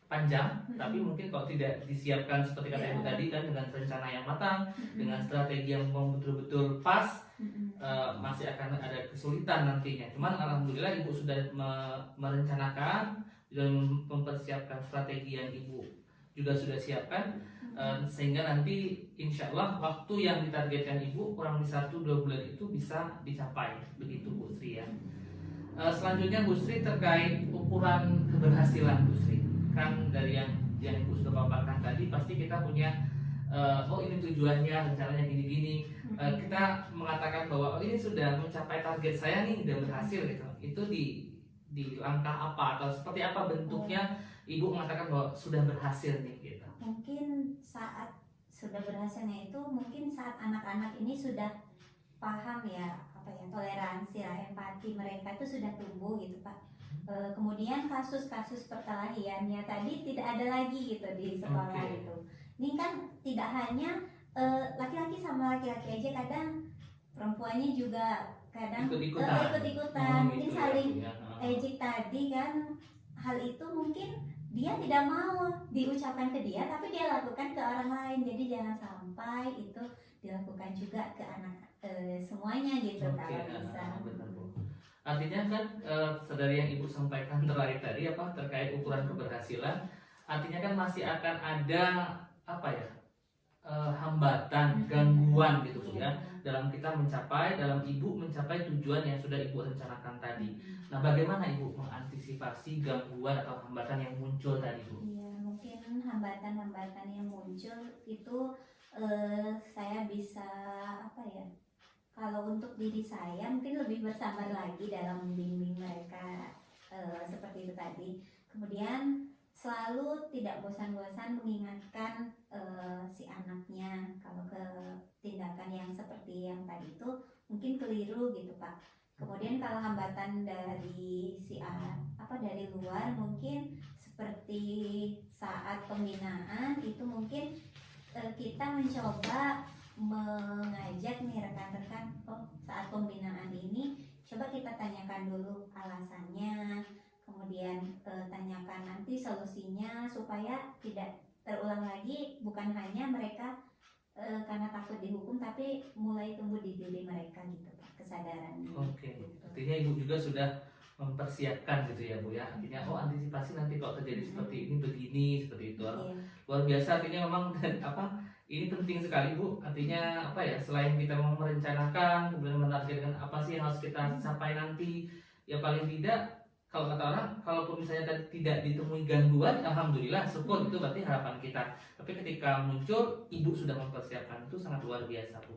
panjang, tapi mungkin kalau tidak disiapkan seperti kata Ibu tadi kan, dengan rencana yang matang, dengan strategi yang betul-betul pas, masih akan ada kesulitan nantinya. Cuman alhamdulillah Ibu sudah merencanakan dan mempersiapkan strategi yang Ibu juga sudah siapkan, sehingga nanti insya Allah waktu yang ditargetkan ibu kurang lebih 1-2 bulan itu bisa dicapai, begitu Bu Sri ya. Selanjutnya Bu Sri terkait ukuran keberhasilan Bu Sri, kan dari yang ibu sudah paparkan tadi pasti kita punya oh ini tujuannya, rencananya gini-gini. Kita mengatakan bahwa oh ini sudah mencapai target saya nih, udah berhasil gitu. Itu di langkah apa atau seperti apa bentuknya ibu mengatakan bahwa sudah berhasil nih gitu. Mungkin saat sudah berhasilnya itu mungkin saat anak-anak ini sudah paham ya, apa ya, toleransi lah, empati mereka itu sudah tumbuh gitu Pak. Kemudian kasus-kasus perkelahiannya tadi tidak ada lagi gitu di sekolah itu. Ini kan tidak hanya laki-laki sama laki-laki aja, kadang perempuannya juga kadang ikut-ikutan, mungkin saling ejek tadi kan. Hal itu mungkin dia tidak mau diucapkan ke dia, tapi dia lakukan ke orang lain. Jadi jangan sampai itu dilakukan juga ke anak semuanya gitu kalau bisa. Benar, Bu. Artinya kan dari yang ibu sampaikan terakhir tadi apa terkait ukuran keberhasilan, artinya kan masih akan ada apa ya hambatan, gangguan gitu Bu ya, dalam kita mencapai, dalam ibu mencapai tujuan yang sudah ibu rencanakan tadi. Nah, bagaimana ibu mengantisipasi gangguan atau hambatan yang muncul tadi Bu? Iya, mungkin hambatan-hambatan yang muncul itu saya bisa apa ya? Kalau untuk diri saya mungkin lebih bersabar lagi dalam membimbing mereka seperti itu tadi. Kemudian selalu tidak bosan-bosan mengingatkan si anaknya kalau ke tindakan yang seperti yang tadi itu mungkin keliru gitu Pak. Kemudian kalau hambatan dari dari luar mungkin seperti saat pembinaan itu mungkin kita mencoba mengajak nih rekan-rekan, saat pembinaan ini coba kita tanyakan dulu alasannya, kemudian tanyakan nanti solusinya supaya tidak terulang lagi. Bukan hanya mereka karena takut dihukum, tapi mulai tumbuh di diri mereka gitu Pak, kesadarannya. Oke, artinya ibu juga sudah mempersiapkan gitu ya Bu ya. Artinya antisipasi nanti kalau terjadi seperti ini begini, seperti itu. Luar biasa, artinya memang ini penting sekali Bu. Artinya selain kita mau merencanakan, kemudian menargetkan apa sih yang harus kita capai nanti, ya paling tidak kalau kata orang, kalaupun misalnya tidak ditemui gangguan, alhamdulillah, syukur, itu berarti harapan kita. Tapi ketika muncul, ibu sudah mempersiapkan, itu sangat luar biasa Bu.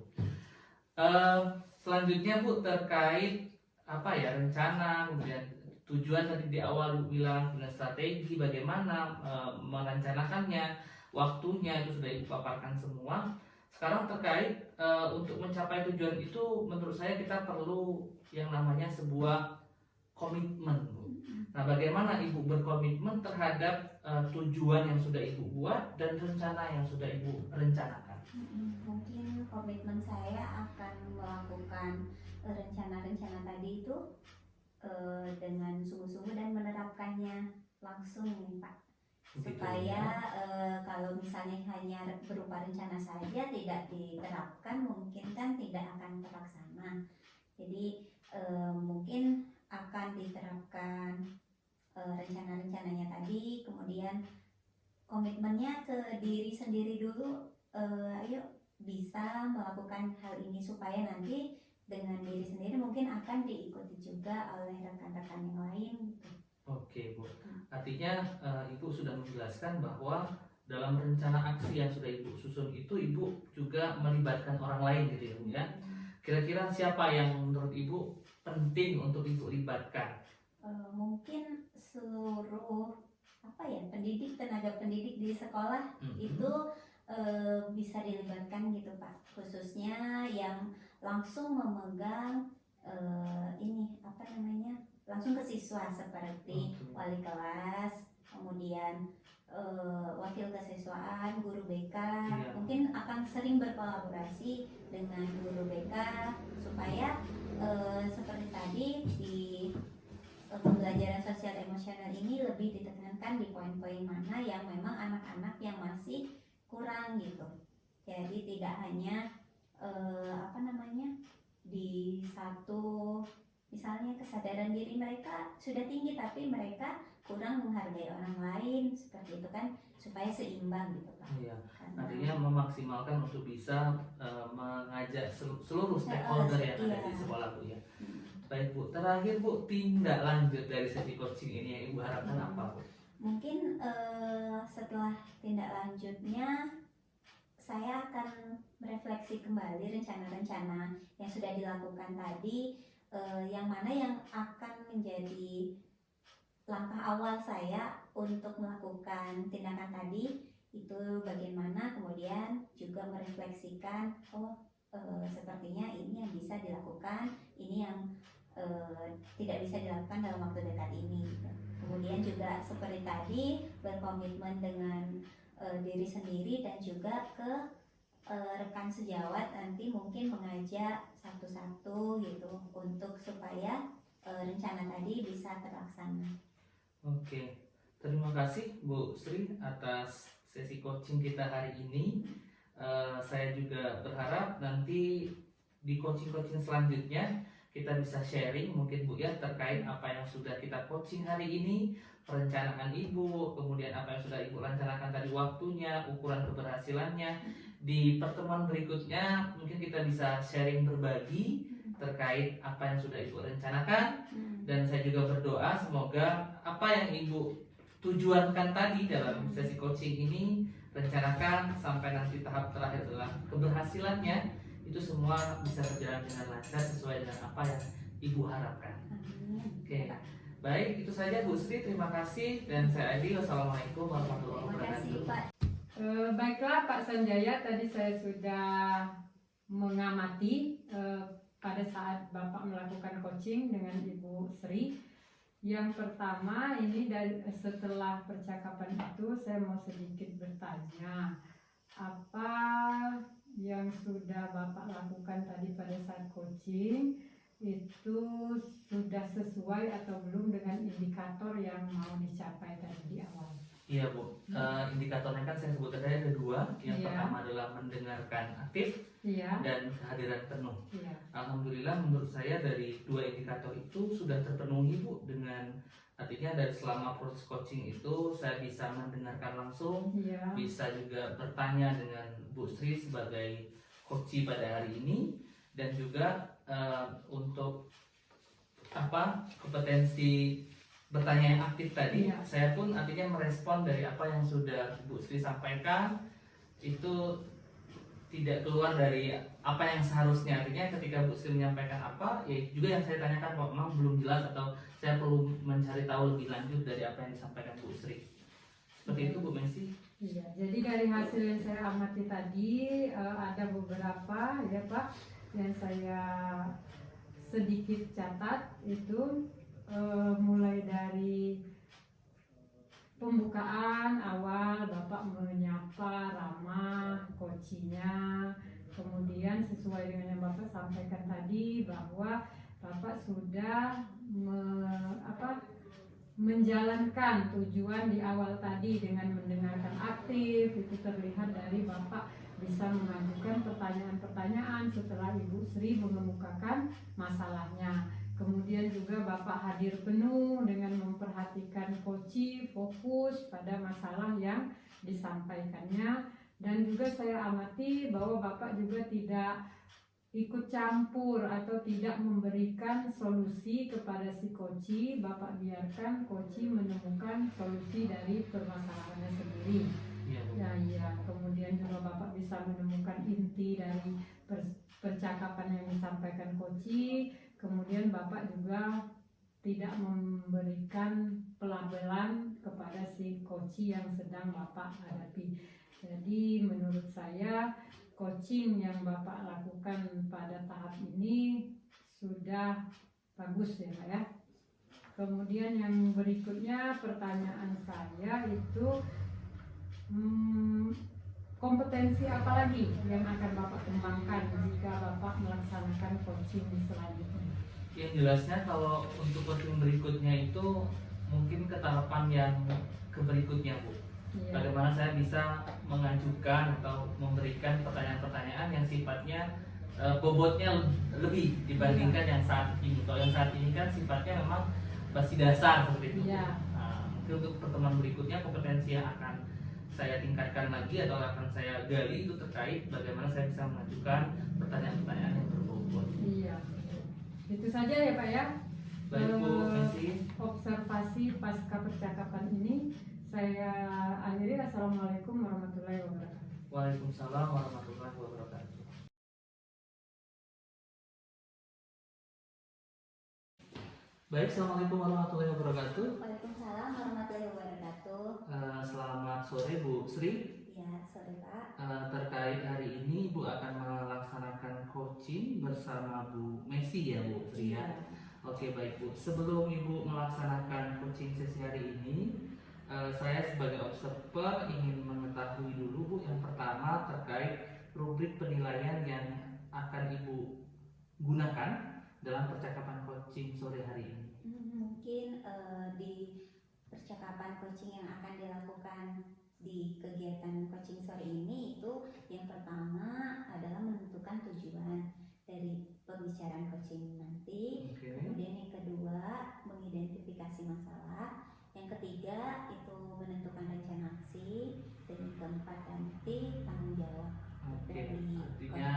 Selanjutnya Bu, terkait rencana, kemudian tujuan tadi di awal Bu bilang, dengan strategi bagaimana merencanakannya, waktunya itu sudah ibu paparkan semua. Sekarang terkait untuk mencapai tujuan itu, menurut saya kita perlu yang namanya sebuah komitmen Bu. Nah, bagaimana ibu berkomitmen terhadap tujuan yang sudah ibu buat dan rencana yang sudah ibu rencanakan? Mungkin komitmen saya akan melakukan rencana-rencana tadi itu dengan sungguh-sungguh dan menerapkannya langsung nih Pak. Supaya kalau misalnya hanya berupa rencana saja tidak diterapkan, mungkin kan tidak akan terlaksana. Jadi mungkin akan diterapkan rencana-rencananya tadi, kemudian komitmennya ke diri sendiri dulu. Ayo bisa melakukan hal ini supaya nanti dengan diri sendiri mungkin akan diikuti juga oleh rekan-rekan yang lain gitu. Oke Bu, artinya ibu sudah menjelaskan bahwa dalam rencana aksi yang sudah ibu susun itu ibu juga melibatkan orang lain gitu ya Bu ya. Kira-kira siapa yang menurut ibu penting untuk ibu libatkan? Mungkin seluruh pendidik, tenaga pendidik di sekolah itu bisa dilibatkan gitu Pak, khususnya yang langsung memegang langsung ke siswa seperti wali kelas, kemudian wakil kesiswaan, guru BK, mungkin akan sering berkolaborasi dengan guru BK supaya seperti tadi di pembelajaran sosial emosional ini lebih ditekankan di poin-poin mana yang memang anak-anak yang masih kurang gitu. Jadi tidak hanya di satu, misalnya kesadaran diri mereka sudah tinggi tapi mereka kurang menghargai orang lain seperti seperti itu kan, supaya seimbang gitu Pak. Iya. Karena- Artinya memaksimalkan untuk bisa mengajak seluruh stakeholder yang ada di Iya. sekolah Bu ya. Hmm. Baik Bu, terakhir Bu, tindak lanjut dari sesi coaching ini yang Ibu harapkan apa Bu? Mungkin setelah tindak lanjutnya saya akan merefleksi kembali rencana-rencana yang sudah dilakukan tadi, yang mana yang akan menjadi langkah awal saya untuk melakukan tindakan tadi, itu bagaimana, kemudian juga merefleksikan sepertinya ini yang bisa dilakukan, ini yang tidak bisa dilakukan dalam waktu dekat ini gitu. Kemudian juga seperti tadi, berkomitmen dengan diri sendiri dan juga ke rekan sejawat, nanti mungkin mengajak satu-satu gitu untuk supaya rencana tadi bisa terlaksana. Oke, terima kasih Bu Sri atas sesi coaching kita hari ini. Saya juga berharap nanti di coaching-coaching selanjutnya kita bisa sharing mungkin Bu ya terkait apa yang sudah kita coaching hari ini, perencanaan Ibu, kemudian apa yang sudah Ibu rencanakan tadi waktunya, ukuran keberhasilannya. Di pertemuan berikutnya mungkin kita bisa sharing berbagi terkait apa yang sudah Ibu rencanakan, dan saya juga berdoa semoga apa yang Ibu tujuankan tadi dalam sesi coaching ini, rencanakan sampai nanti tahap terakhir adalah keberhasilannya, itu semua bisa berjalan dengan lancar sesuai dengan apa yang Ibu harapkan. Oke. Baik, itu saja Bu Sri, terima kasih, dan saya Adi, wassalamualaikum warahmatullahi Terima kasih wabarakatuh. Pak. Baiklah Pak Sanjaya, tadi saya sudah mengamati pada saat Bapak melakukan coaching dengan Ibu Sri. Yang pertama ini setelah percakapan itu saya mau sedikit bertanya, apa yang sudah Bapak lakukan tadi pada saat coaching itu sudah sesuai atau belum dengan indikator yang mau dicapai tadi di awal? Iya Bu, indikatornya kan saya sebutkan tadi ada dua. Yang Iya. pertama adalah mendengarkan aktif Iya. dan kehadiran penuh. Iya. Alhamdulillah menurut saya dari dua indikator itu sudah terpenuhi Bu, dengan artinya dari selama proses coaching itu saya bisa mendengarkan langsung, Iya. bisa juga bertanya dengan Bu Sri sebagai coach pada hari ini, dan juga untuk kompetensi bertanya yang aktif tadi, Iya. saya pun artinya merespon dari apa yang sudah Bu Sri sampaikan, itu tidak keluar dari apa yang seharusnya. Artinya ketika Bu Sri menyampaikan apa, ya juga yang saya tanyakan kok memang belum jelas atau saya perlu mencari tahu lebih lanjut dari apa yang disampaikan Bu Sri. Seperti itu Bu Messi. Iya, jadi dari hasil yang saya amati tadi ada beberapa ya Pak yang saya sedikit catat itu, mulai dari pembukaan awal Bapak menyapa ramah coachingnya, kemudian sesuai dengan yang Bapak sampaikan tadi bahwa Bapak sudah menjalankan tujuan di awal tadi dengan mendengarkan aktif. Itu terlihat dari Bapak bisa mengajukan pertanyaan-pertanyaan setelah Ibu Sri mengemukakan masalahnya. Kemudian juga Bapak hadir penuh dengan memperhatikan coach, fokus pada masalah yang disampaikannya. Dan juga saya amati bahwa Bapak juga tidak ikut campur atau tidak memberikan solusi kepada si coach. Bapak biarkan coach menemukan solusi dari permasalahannya sendiri. Iya Bu. Ya, kemudian juga Bapak bisa menemukan inti dari percakapan yang disampaikan coach. Kemudian Bapak juga tidak memberikan pelabelan kepada si coach yang sedang Bapak hadapi. Jadi menurut saya coaching yang Bapak lakukan pada tahap ini sudah bagus ya Pak ya. Kemudian yang berikutnya pertanyaan saya itu, kompetensi apa lagi yang akan Bapak kembangkan jika Bapak melaksanakan coaching selanjutnya? Yang jelasnya kalau untuk coaching berikutnya itu mungkin ke tahapan yang berikutnya Bu. Iya. Bagaimana saya bisa mengajukan atau memberikan pertanyaan-pertanyaan yang sifatnya bobotnya lebih dibandingkan yang saat ini. Kalau yang saat ini kan sifatnya memang masih dasar seperti itu. Iya. Nah, Nanti untuk pertemuan berikutnya kompetensi yang akan saya tingkatkan lagi atau akan saya gali itu terkait bagaimana saya bisa mengajukan pertanyaan-pertanyaan yang berbobot. Iya. Itu saja ya Pak ya. Baik Bu Messi. Observasi pasca percakapan ini saya akhiri. Assalamualaikum warahmatullahi wabarakatuh. Waalaikumsalam warahmatullahi wabarakatuh. Baik, assalamualaikum warahmatullahi wabarakatuh. Waalaikumsalam warahmatullahi wabarakatuh. Selamat sore Bu Sri. Ya, sore Pak. Terkait hari ini Ibu akan melaksanakan coaching bersama Bu Messi ya Bu Sri ya. Oke baik Bu. Sebelum Ibu melaksanakan coaching sesi hari ini, saya sebagai observer ingin mengetahui dulu Bu yang pertama terkait rubrik penilaian yang akan Ibu gunakan dalam percakapan coaching sore hari ini. Mungkin di percakapan coaching yang akan dilakukan di kegiatan coaching sore ini itu yang pertama adalah menentukan tujuan dari pembicaraan coaching nanti. Kemudian yang kedua mengidentifikasi masalah, yang ketiga itu menentukan rencana aksi, dan yang keempat nanti tanggung jawab. Artinya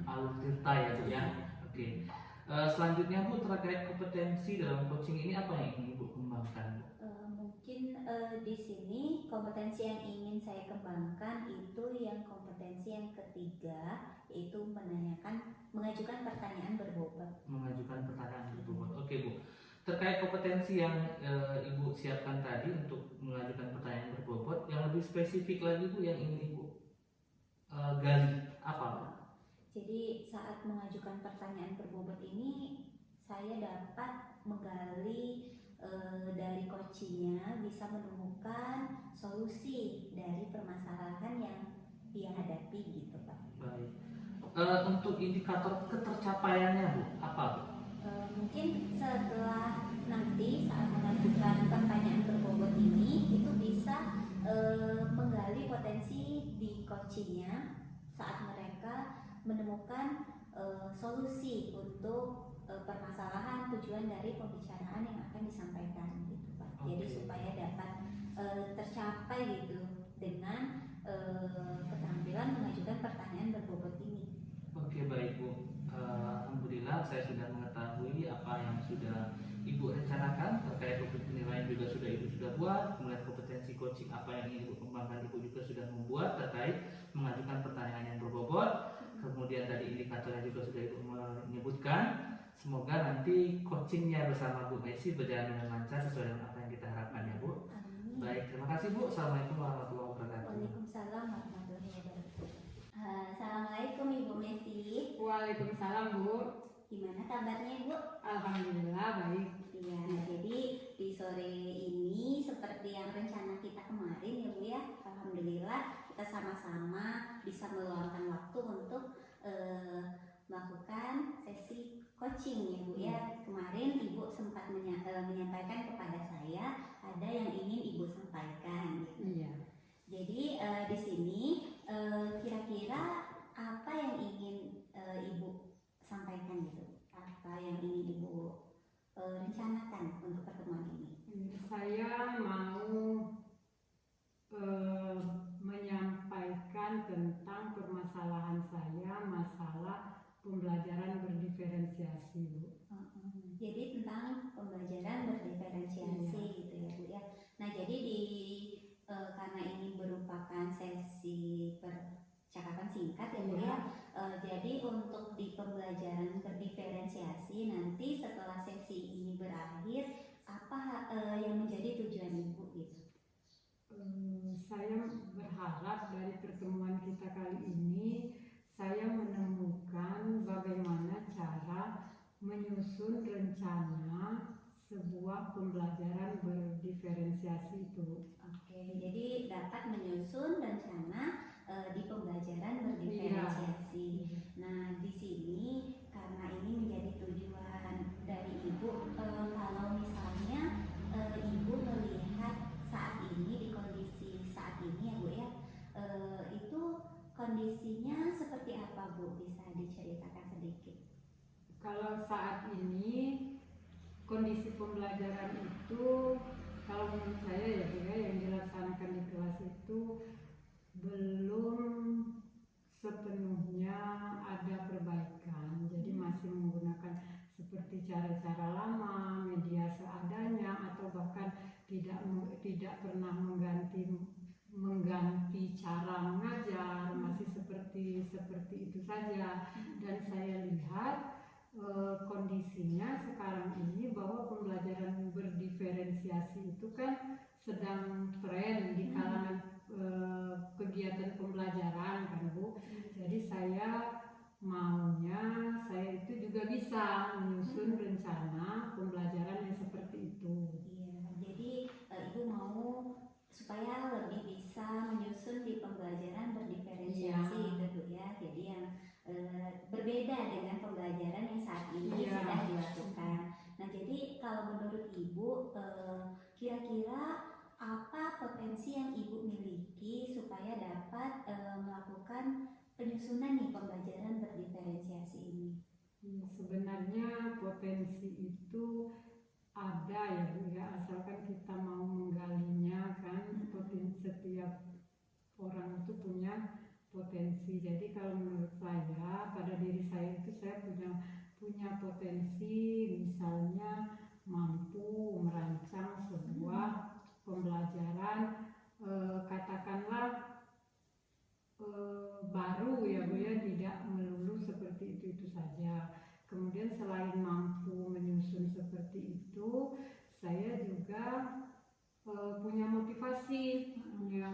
alur tirta ya Bu ya. Oke. Selanjutnya Bu terkait kompetensi dalam coaching ini apa yang ingin Ibu kembangkan Bu? Mungkin di sini kompetensi yang ingin saya kembangkan itu yang kompetensi yang ketiga, yaitu mengajukan pertanyaan berbobot. Mengajukan pertanyaan berbobot. Oke Bu. Terkait kompetensi yang Ibu siapkan tadi untuk mengajukan pertanyaan berbobot, yang lebih spesifik lagi Bu yang ingin Ibu gali apa Bu? Jadi saat mengajukan pertanyaan berbobot ini saya dapat menggali dari coachingnya, bisa menemukan solusi dari permasalahan yang dia hadapi gitu Pak. Baik. Untuk indikator ketercapaiannya Bu, apa Bu? Mungkin setelah nanti saat mengajukan pertanyaan berbobot ini itu bisa menggali potensi di coachingnya saat mereka menemukan solusi untuk permasalahan tujuan dari pembicaraan yang akan disampaikan gitu Pak. Jadi supaya dapat tercapai gitu dengan keterampilan mengajukan pertanyaan berbobot ini. Oke baik Bu. Alhamdulillah saya sudah mengetahui apa yang sudah Ibu rencanakan terkait rubrik penilaian juga sudah Ibu sudah buat, kemudian kompetensi coaching apa yang ingin Ibu kembangkan Ibu juga sudah membuat terkait mengajukan pertanyaan yang berbobot. Kemudian tadi indikatornya juga sudah Ibu menyebutkan. Semoga nanti coachingnya bersama Bu Messi berjalan dengan lancar sesuai dengan apa yang kita harapkan ya Bu. Amin. Baik, terima kasih Bu. Assalamualaikum warahmatullahi wabarakatuh. Waalaikumsalam warahmatullahi wabarakatuh. Assalamualaikum Ibu Messi. Waalaikumsalam Bu. Gimana kabarnya Ibu? Alhamdulillah baik. Iya, jadi di sore ini seperti yang rencana kita kemarin ya Bu ya, alhamdulillah kita sama-sama bisa meluangkan waktu untuk melakukan sesi coaching ya Bu ya. Kemarin Ibu sempat menyampaikan kepada saya ada yang ingin Ibu sampaikan gitu. Iya. Jadi di sini kira-kira apa yang ingin Ibu sampaikan gitu? Apa yang ingin Ibu rencanakan untuk pertemuan ini? Saya mau menyampaikan tentang permasalahan saya, masalah pembelajaran berdiferensiasi Bu. Jadi tentang pembelajaran berdiferensiasi gitu ya Bu ya. Nah jadi karena ini merupakan sesi percakapan singkat ya Bu ya. Jadi untuk di pembelajaran berdiferensiasi nanti setelah sesi ini berakhir apa yang menjadi tujuan Ibu gitu? Saya berharap dari pertemuan kita kali ini saya menemukan bagaimana cara menyusun rencana sebuah pembelajaran berdiferensiasi itu. Oke, jadi dapat menyusun rencana di pembelajaran berdiferensiasi. Nah, di sini karena ini menjadi tujuan dari Ibu, kalau misalnya Ibu melihat saat ini di kondisi saat ini ya Bu ya, itu kondisinya seperti apa Bu? Bisa diceritakan sedikit? Kalau saat ini kondisi pembelajaran itu Kalau menurut saya ya Bu ya, yang dilaksanakan di kelas itu belum sepenuhnya ada perbaikan. Jadi masih menggunakan seperti cara-cara lama, media seadanya, atau bahkan tidak pernah mengganti cara mengajar, masih seperti itu saja. Dan saya lihat kondisinya sekarang ini bahwa pembelajaran berdiferensiasi itu kan sedang tren di kalangan kegiatan pembelajaran kan Bu. Jadi saya itu juga bisa menyusun rencana pembelajaran yang seperti itu. Iya, jadi Ibu mau supaya lebih bisa menyusun di pembelajaran berdiferensiasi Iya. gitu Bu ya. Jadi yang berbeda dengan pembelajaran yang saat ini Iya. sudah dilakukan. Nah, jadi kalau menurut Ibu kira-kira apa potensi yang Ibu miliki supaya dapat melakukan penyusunan nih pembelajaran berdiferensiasi ini? Sebenarnya potensi itu ada ya Bu ya, asalkan kita mau menggalinya kan. Setiap orang itu punya potensi. Jadi kalau menurut saya, pada diri saya itu saya punya potensi, misalnya mampu merancang sebuah pembelajaran katakanlah baru ya Bu ya, tidak melulu seperti itu saja. Kemudian selain mampu menyusun seperti itu, saya juga punya motivasi. Jadi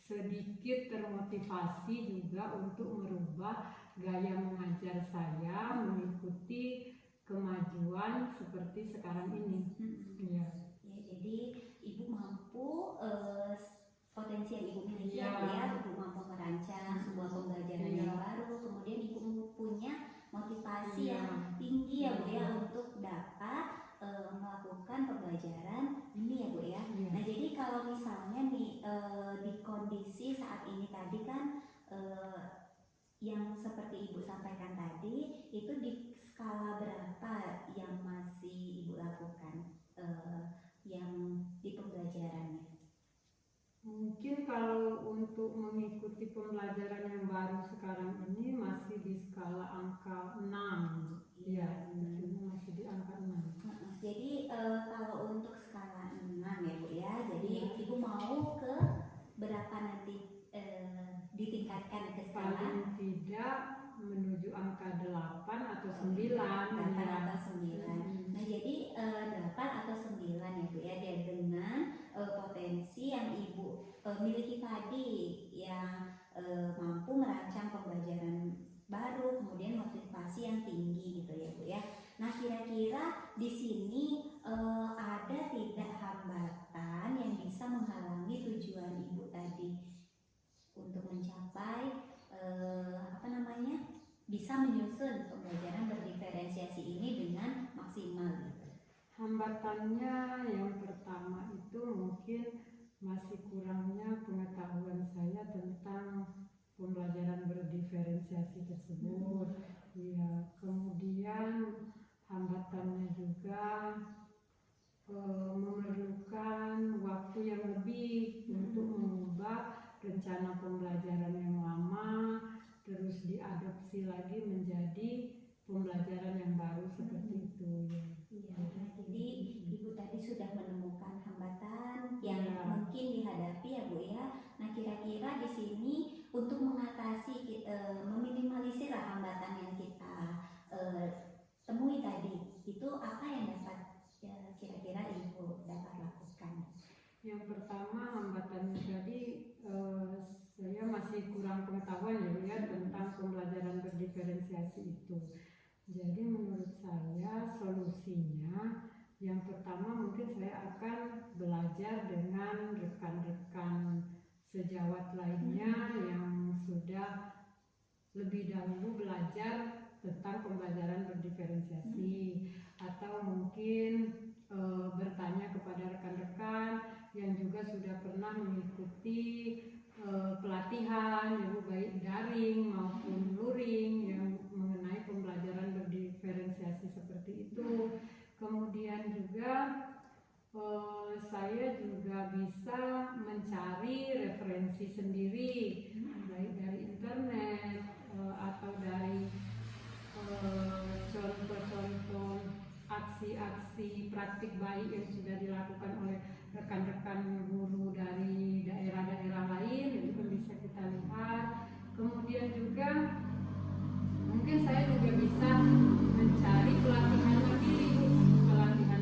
saya sedikit termotivasi juga untuk merubah gaya mengajar saya mengikuti kemajuan seperti sekarang ini. Iya. Ya, jadi Ibu mampu potensi yang Ibu miliki Iya. ya, Ibu mampu merancang sebuah pembelajaran Iya. yang baru, kemudian Ibu punya motivasi Iya. yang tinggi ya Bu ya Iya. untuk dapat melakukan pembelajaran ini ya Bu ya. Iya. Nah, jadi kalau misalnya nih di kondisi saat ini tadi kan yang seperti Ibu sampaikan tadi itu di skala berapa yang masih Ibu lakukan yang di pembelajarannya? Mungkin kalau untuk mengikuti pembelajaran yang baru sekarang ini masih di skala angka 6. Iya, masih di angka 6. Jadi kalau untuk skala 6 ya Bu ya, jadi Ibu mau ke berapa nanti ditingkatkan ke skala? Paling tidak menuju angka 8 atau 9. 8 ya. atau 9. Nah, jadi 8 atau 9 ya Bu ya, dan dengan potensi yang Ibu miliki tadi yang mampu merancang pembelajaran baru, kemudian motivasi yang tinggi gitu ya Bu ya. Nah, kira-kira di sini ada tidak hambatan yang bisa menghalangi tujuan Ibu tadi untuk mencapai bisa menyusun pembelajaran berdiferensiasi ini dengan maksimal gitu? Hambatannya yang pertama itu mungkin masih kurangnya pengetahuan saya tentang pembelajaran berdiferensiasi tersebut. Ya, kemudian hambatannya juga memerlukan waktu yang lebih untuk mengubah rencana pembelajaran yang lama terus diadopsi lagi menjadi pembelajaran yang baru seperti itu ya. Iya, jadi Ibu tadi sudah menemukan hambatan yang mungkin dihadapi ya Bu ya. Nah, kira-kira di sini untuk mengatasi meminimalisir hambatan yang kita temui tadi, itu apa yang dapat kira-kira Ibu dapat lakukan? Yang pertama hambatannya tadi saya masih kurang pengetahuan ya tentang pembelajaran berdiferensiasi itu. Jadi menurut saya solusinya yang pertama mungkin saya akan belajar dengan rekan-rekan sejawat lainnya yang sudah lebih dahulu belajar tentang pembelajaran berdiferensiasi, atau mungkin bertanya kepada rekan-rekan yang juga sudah pernah mengikuti pelatihan ya, baik daring maupun luring yang mengenai pembelajaran berdiferensiasi seperti itu. Kemudian juga saya juga bisa mencari referensi sendiri, baik dari internet atau dari contoh-contoh aksi-aksi praktik baik yang sudah dilakukan oleh rekan-rekan guru dari daerah-daerah lain, itu kan bisa kita lihat. Kemudian juga mungkin saya juga bisa mencari pelatihan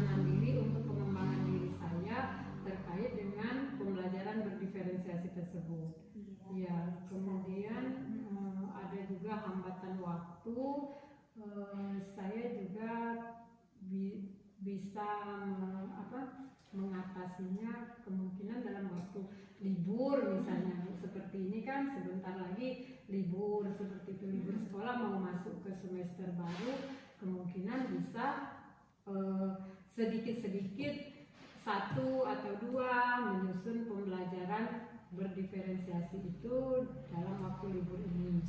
mandiri untuk pengembangan diri saya terkait dengan pembelajaran berdiferensiasi tersebut. Ya, kemudian ada juga hambatan waktu. Saya juga bisa mengatasinya kemungkinan dalam waktu libur, misalnya seperti ini kan sebentar lagi libur, seperti itu libur sekolah mau masuk ke semester baru, kemungkinan bisa sedikit-sedikit satu atau dua menyusun pembelajaran berdiferensiasi itu dalam waktu libur ini.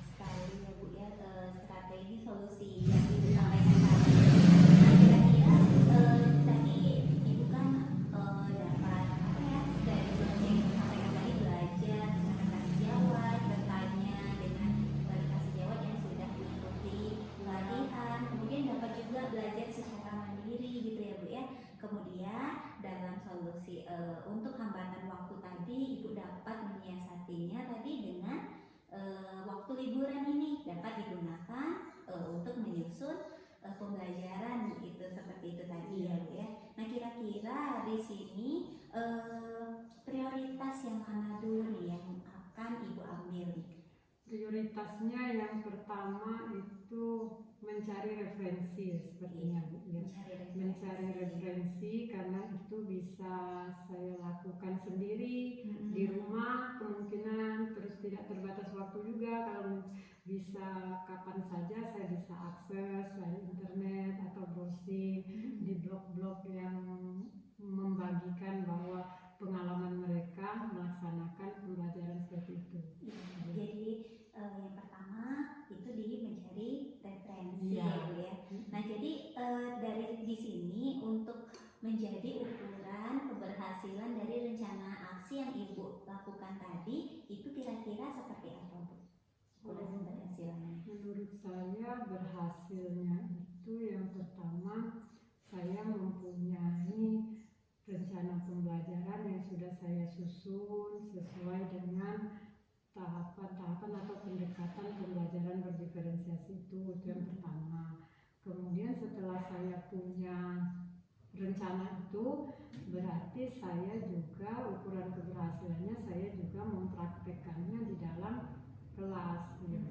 Sekali ya Bu ya, strategi solusi yang disampaikan tadi. Kira-kira tadi Ibu kan dapat dari solusi yang disampaikan tadi, belajar dengan kasih jawab, bertanya dengan kasih jawab yang sudah mengikuti pelatihan, kemudian dapat juga belajar secara mandiri gitu ya Bu ya. Kemudian dalam solusi untuk hambatan waktu tadi Ibu dapat menyiasatinya tadi dengan waktu liburan ini dapat digunakan untuk menyusun pembelajaran gitu, seperti itu tadi ya Bu ya. Nah kira-kira di sini prioritas yang mana dulu nih yang akan Ibu ambil nih? Prioritasnya yang pertama itu mencari referensi sepertinya Bu ya. Mencari referensi karena itu bisa saya lakukan sendiri di rumah kemungkinan, terus tidak terbatas waktu juga, kalau bisa kapan saja saya bisa akses dari internet atau browsing di blog-blog yang membagikan bahwa pengalaman mereka melaksanakan pembelajaran seperti itu. Jadi yang pertama itu mencari referensi ya Bu ya. Nah jadi dari di sini untuk menjadi ukuran keberhasilan dari rencana aksi yang Ibu lakukan tadi itu kira-kira seperti apa Bu? Ukuran keberhasilannya? Menurut saya berhasilnya itu yang pertama saya mempunyai rencana pembelajaran yang sudah saya susun sesuai dengan tahapan-tahapan atau pendekatan pembelajaran berdiferensiasi itu yang pertama. Kemudian setelah saya punya rencana itu, berarti saya juga ukuran keberhasilannya saya juga mempraktekkannya di dalam kelas. Ya.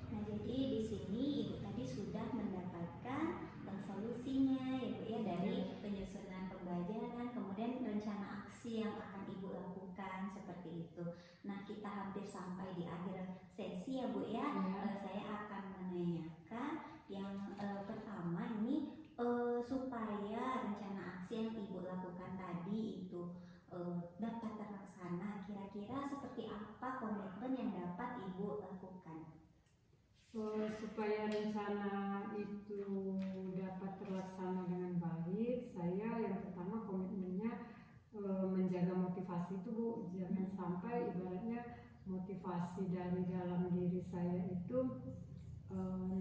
Nah jadi di sini Ibu tadi sudah mendapatkan solusinya ya Bu ya, dari penyusunan pembelajaran, kemudian rencana aksi yang akan Ibu lakukan seperti itu. Nah kita hampir sampai di akhir sesi ya Bu ya. Saya akan menanyakan yang pertama ini supaya rencana aksi yang Ibu lakukan tadi itu dapat terlaksana, kira-kira seperti apa komitmen yang dapat Ibu lakukan? Supaya rencana itu dapat terlaksana dengan baik, saya yang pertama komitmennya menjaga motivasi itu Bu. Jangan sampai ibaratnya motivasi dari dalam diri saya itu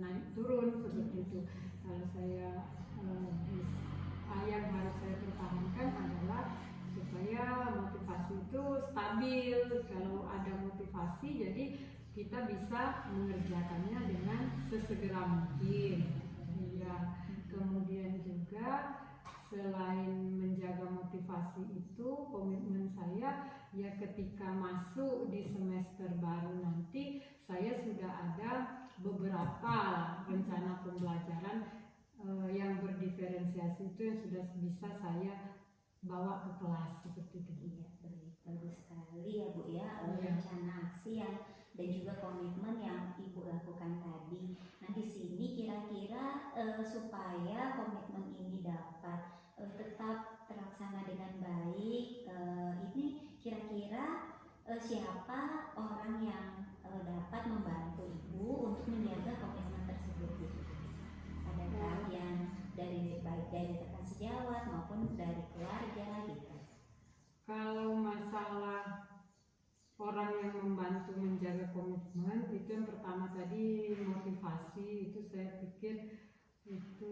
naik turun seperti itu. Kalau saya yang harus saya pertahankan adalah supaya motivasi itu stabil. Kalau ada motivasi, jadi kita bisa mengerjakannya dengan sesegera mungkin. Ya, kemudian juga selain menjaga motivasi itu, komitmen saya ya ketika masuk di semester baru nanti saya sudah ada beberapa rencana pembelajaran yang berdiferensiasi itu yang sudah bisa saya bawa ke kelas seperti itu. Iya, bagus sekali ya Bu ya, rencana aksi yang dan juga komitmen yang Ibu lakukan tadi. Nah di sini kira-kira supaya komitmen ini dapat tetap terlaksana dengan baik, ini kira-kira siapa orang yang dapat membantu Ibu untuk menjaga komitmen tersebut? Ada Kak, yang dari baik dari rekan sejawat maupun dari keluarga gitu. Kalau masalah orang yang membantu menjaga komitmen, itu yang pertama tadi motivasi, itu saya pikir itu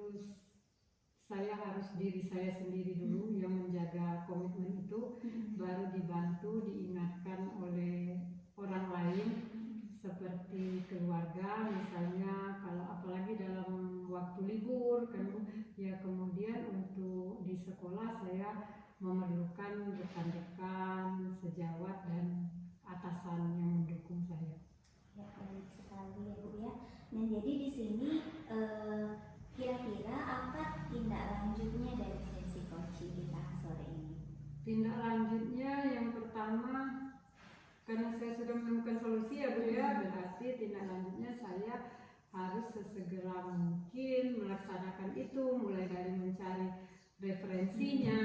saya harus diri saya sendiri dulu yang menjaga komitmen itu, baru dibantu diingatkan oleh orang lain seperti keluarga misalnya, kalau apalagi dalam waktu libur kan ya. Kemudian untuk di sekolah saya memerlukan rekan-rekan sejawat dan atasan yang mendukung saya. Ya, baik sekali ya Bu ya. Nah, jadi di sini kira-kira apa tindak lanjutnya dari sesi coaching kita sore ini? Tindak lanjutnya yang pertama, karena saya sudah menemukan solusi ya Bu ya, berarti tindak lanjutnya saya harus sesegera mungkin melaksanakan itu, mulai dari mencari referensinya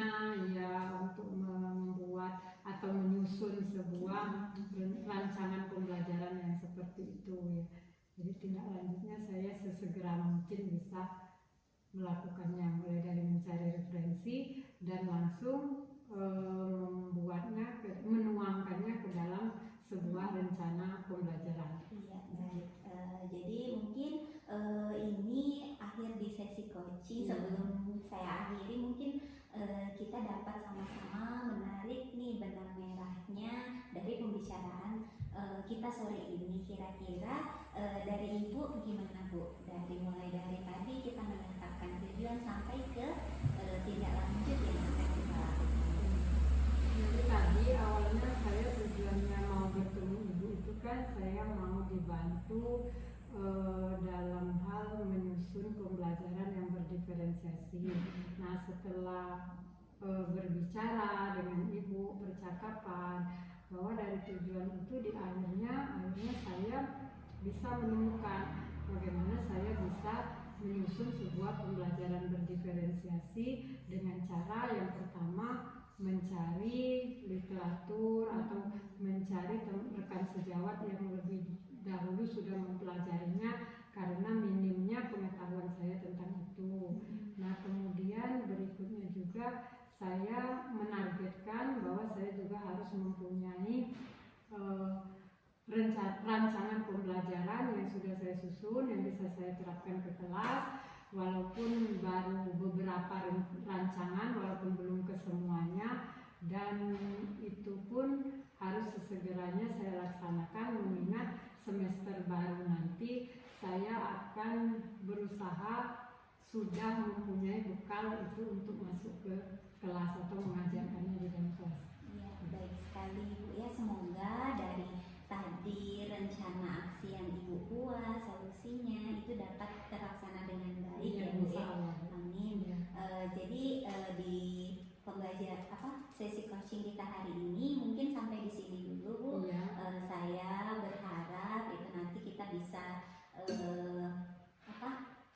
ya, untuk membuat atau menyusun sebuah rancangan pembelajaran yang seperti itu ya. Jadi tindak lanjutnya saya sesegera mungkin bisa melakukannya, mulai dari mencari referensi dan langsung membuatnya, menuangkannya ke dalam sebuah rencana pembelajaran. Iya, baik. Jadi mungkin ini akhir di sesi coaching. Sebelum saya akhiri, mungkin kita dapat sama-sama menarik nih benang merahnya dari pembicaraan kita sore ini. Kira-kira dari Ibu gimana Bu? Mulai dari tadi kita menetapkan tujuan sampai ke tindak lanjut yang akan kita lakukan. Jadi tadi awalnya saya tujuannya mau bertemu Ibu itu kan saya mau dibantu dalam hal menyusun pembelajaran yang berdiferensiasi. Nah, setelah berbicara dengan Ibu, percakapan, bahwa dari tujuan itu di akhirnya saya bisa menemukan bagaimana saya bisa menyusun sebuah pembelajaran berdiferensiasi dengan cara yang pertama mencari literatur atau mencari rekan sejawat yang lebih dahulu sudah mempelajarinya karena minimnya pengetahuan saya tentang itu. Nah, kemudian berikutnya juga saya menargetkan bahwa saya juga harus mempunyai rancangan pembelajaran yang sudah saya susun, yang bisa saya terapkan ke kelas, walaupun baru beberapa rancangan, walaupun belum ke semuanya, dan itu pun harus sesegeranya saya laksanakan, mengingat semester baru nanti saya akan berusaha sudah mempunyai bekal itu untuk masuk ke kelas atau mengajarkannya di dalam kelas. Ya, baik sekali Bu ya. Semoga dari tadi rencana aksi yang Ibu buat, solusinya itu dapat terlaksana dengan baik ya Bu ya. Amin. Jadi di sesi coaching kita hari ini mungkin sampai di sini dulu Bu. Saya berharap itu nanti kita bisa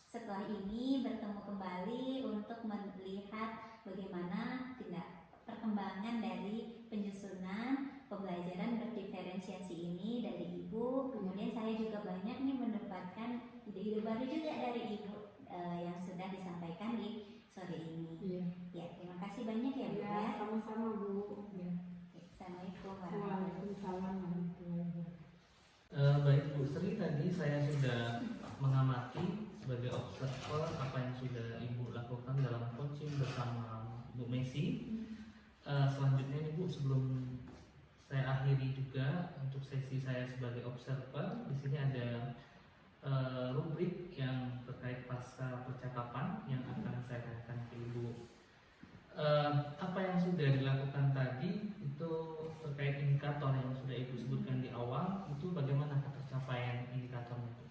setelah ini bertemu kembali untuk melihat bagaimana perkembangan dari penyusunan pembelajaran berdiferensiasi ini dari Ibu. Kemudian saya juga banyak nih mendapatkan ide-ide baru juga dari Ibu yang sudah disampaikan di sore ini. Ya, terima kasih banyak ya Bu ya. Sama-sama Bu. Assalamualaikum Waalaikumsalam warahmatullahi wabarakatuh. Baik Bu Sri, tadi saya sudah mengamati sebagai observer apa yang sudah Ibu lakukan dalam coaching bersama Bu Messi. Selanjutnya Ibu, sebelum saya akhiri juga untuk sesi saya sebagai observer, di sini ada rubrik yang terkait pasca percakapan yang akan saya tanyakan ke Ibu. Apa yang sudah dilakukan tadi itu terkait indikator yang sudah Ibu sebutkan di awal, itu bagaimana ketercapaian indikatornya itu?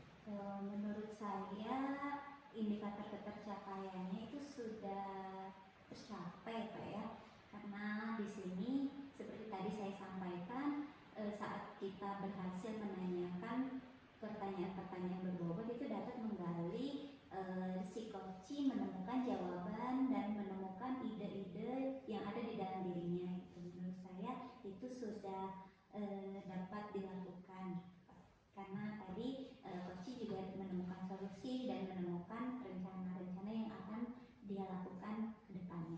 Menurut saya indikator ketercapaiannya itu sudah tercapai Pak ya, karena di sini seperti tadi saya sampaikan, saat kita berhasil menanyakan pertanyaan-pertanyaan berbobot itu dapat menggali si coach menemukan jawaban dan menemukan ide-ide yang ada di dalam dirinya. Menurut saya itu sudah dapat dilakukan karena tadi coach juga menemukan solusi dan menemukan rencana dia lakukan ke depannya.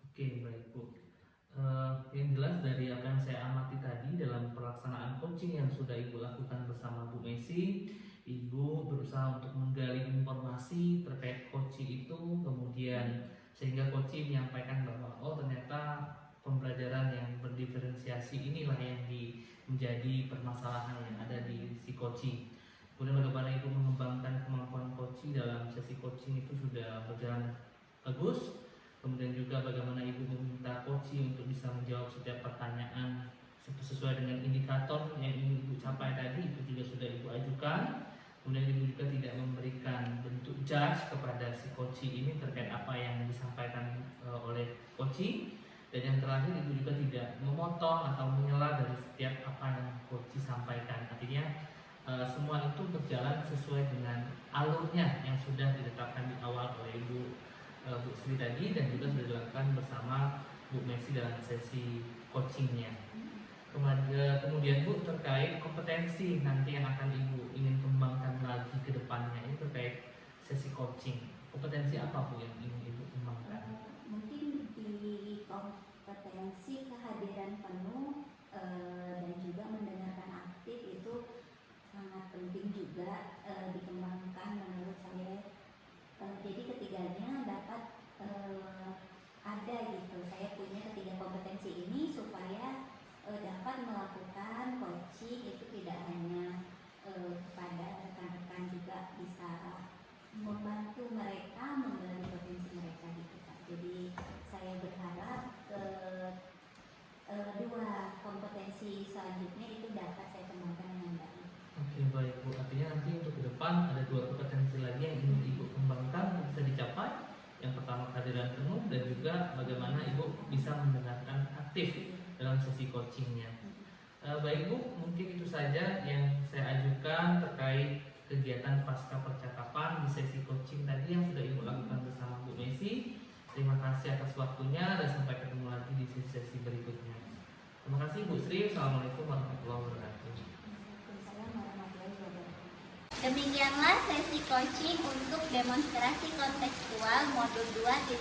Oke, baik Bu. Yang jelas dari apa yang saya amati tadi dalam pelaksanaan coaching yang sudah Ibu lakukan bersama Bu Messi, Ibu berusaha untuk menggali informasi terkait coaching itu, kemudian sehingga coaching menyampaikan bahwa oh ternyata pembelajaran yang berdiferensiasi inilah yang menjadi permasalahan yang ada di si coaching. Kemudian bagaimana Ibu mengembangkan kemampuan coaching dalam sesi coaching itu sudah berjalan bagus. Kemudian juga bagaimana Ibu meminta coaching untuk bisa menjawab setiap pertanyaan sesuai dengan indikator yang ingin Ibu capai tadi, itu juga sudah Ibu ajukan. Kemudian Ibu juga tidak memberikan bentuk judge kepada si coaching ini terkait apa yang disampaikan oleh coaching. Dan yang terakhir Ibu juga tidak memotong atau menyela dari setiap apa yang coaching sampaikan. Artinya semua itu berjalan sesuai dengan alurnya yang sudah ditetapkan di awal oleh Bu Sri tadi, dan juga sudah dilakukan bersama Bu Messi dalam sesi coachingnya. Kemudian Bu, terkait kompetensi nanti yang akan Ibu ingin kembangkan lagi ke depannya ini terkait sesi coaching, kompetensi apa Bu yang ingin Ibu kembangkan? Mungkin di kompetensi kehadiran penuh dan juga mendengarkan aktif itu sangat penting juga dikembangkan menurut saya. Jadi ketiganya dapat ada gitu. Saya punya ketiga kompetensi ini supaya dapat melakukan coaching itu tidak hanya kepada rekan-rekan, juga bisa membantu mereka menggali potensi mereka gitu Kak. Jadi saya berharap dua kompetensi selanjutnya itu dapat saya kembangkan dengan baik. Oke, baik Bu, artinya nanti untuk ke depan ada dua kompetensi lagi yang ingin Ibu kembangkan untuk bisa dicapai. Yang pertama kehadiran penuh, dan juga bagaimana Ibu bisa mendengarkan aktif dalam sesi coachingnya. Baik Bu, mungkin itu saja yang saya ajukan terkait kegiatan pasca percakapan di sesi coaching tadi yang sudah Ibu lakukan bersama Bu Messi. Terima kasih atas waktunya dan sampai ketemu lagi di sesi-sesi berikutnya. Terima kasih Bu Sri. Assalamualaikum warahmatullahi wabarakatuh. Demikianlah sesi coaching untuk demonstrasi kontekstual modul 2.3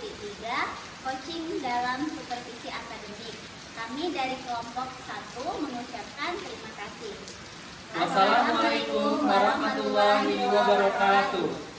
coaching dalam supervisi akademik. Kami dari kelompok 1 mengucapkan terima kasih. Wassalamualaikum warahmatullahi wabarakatuh.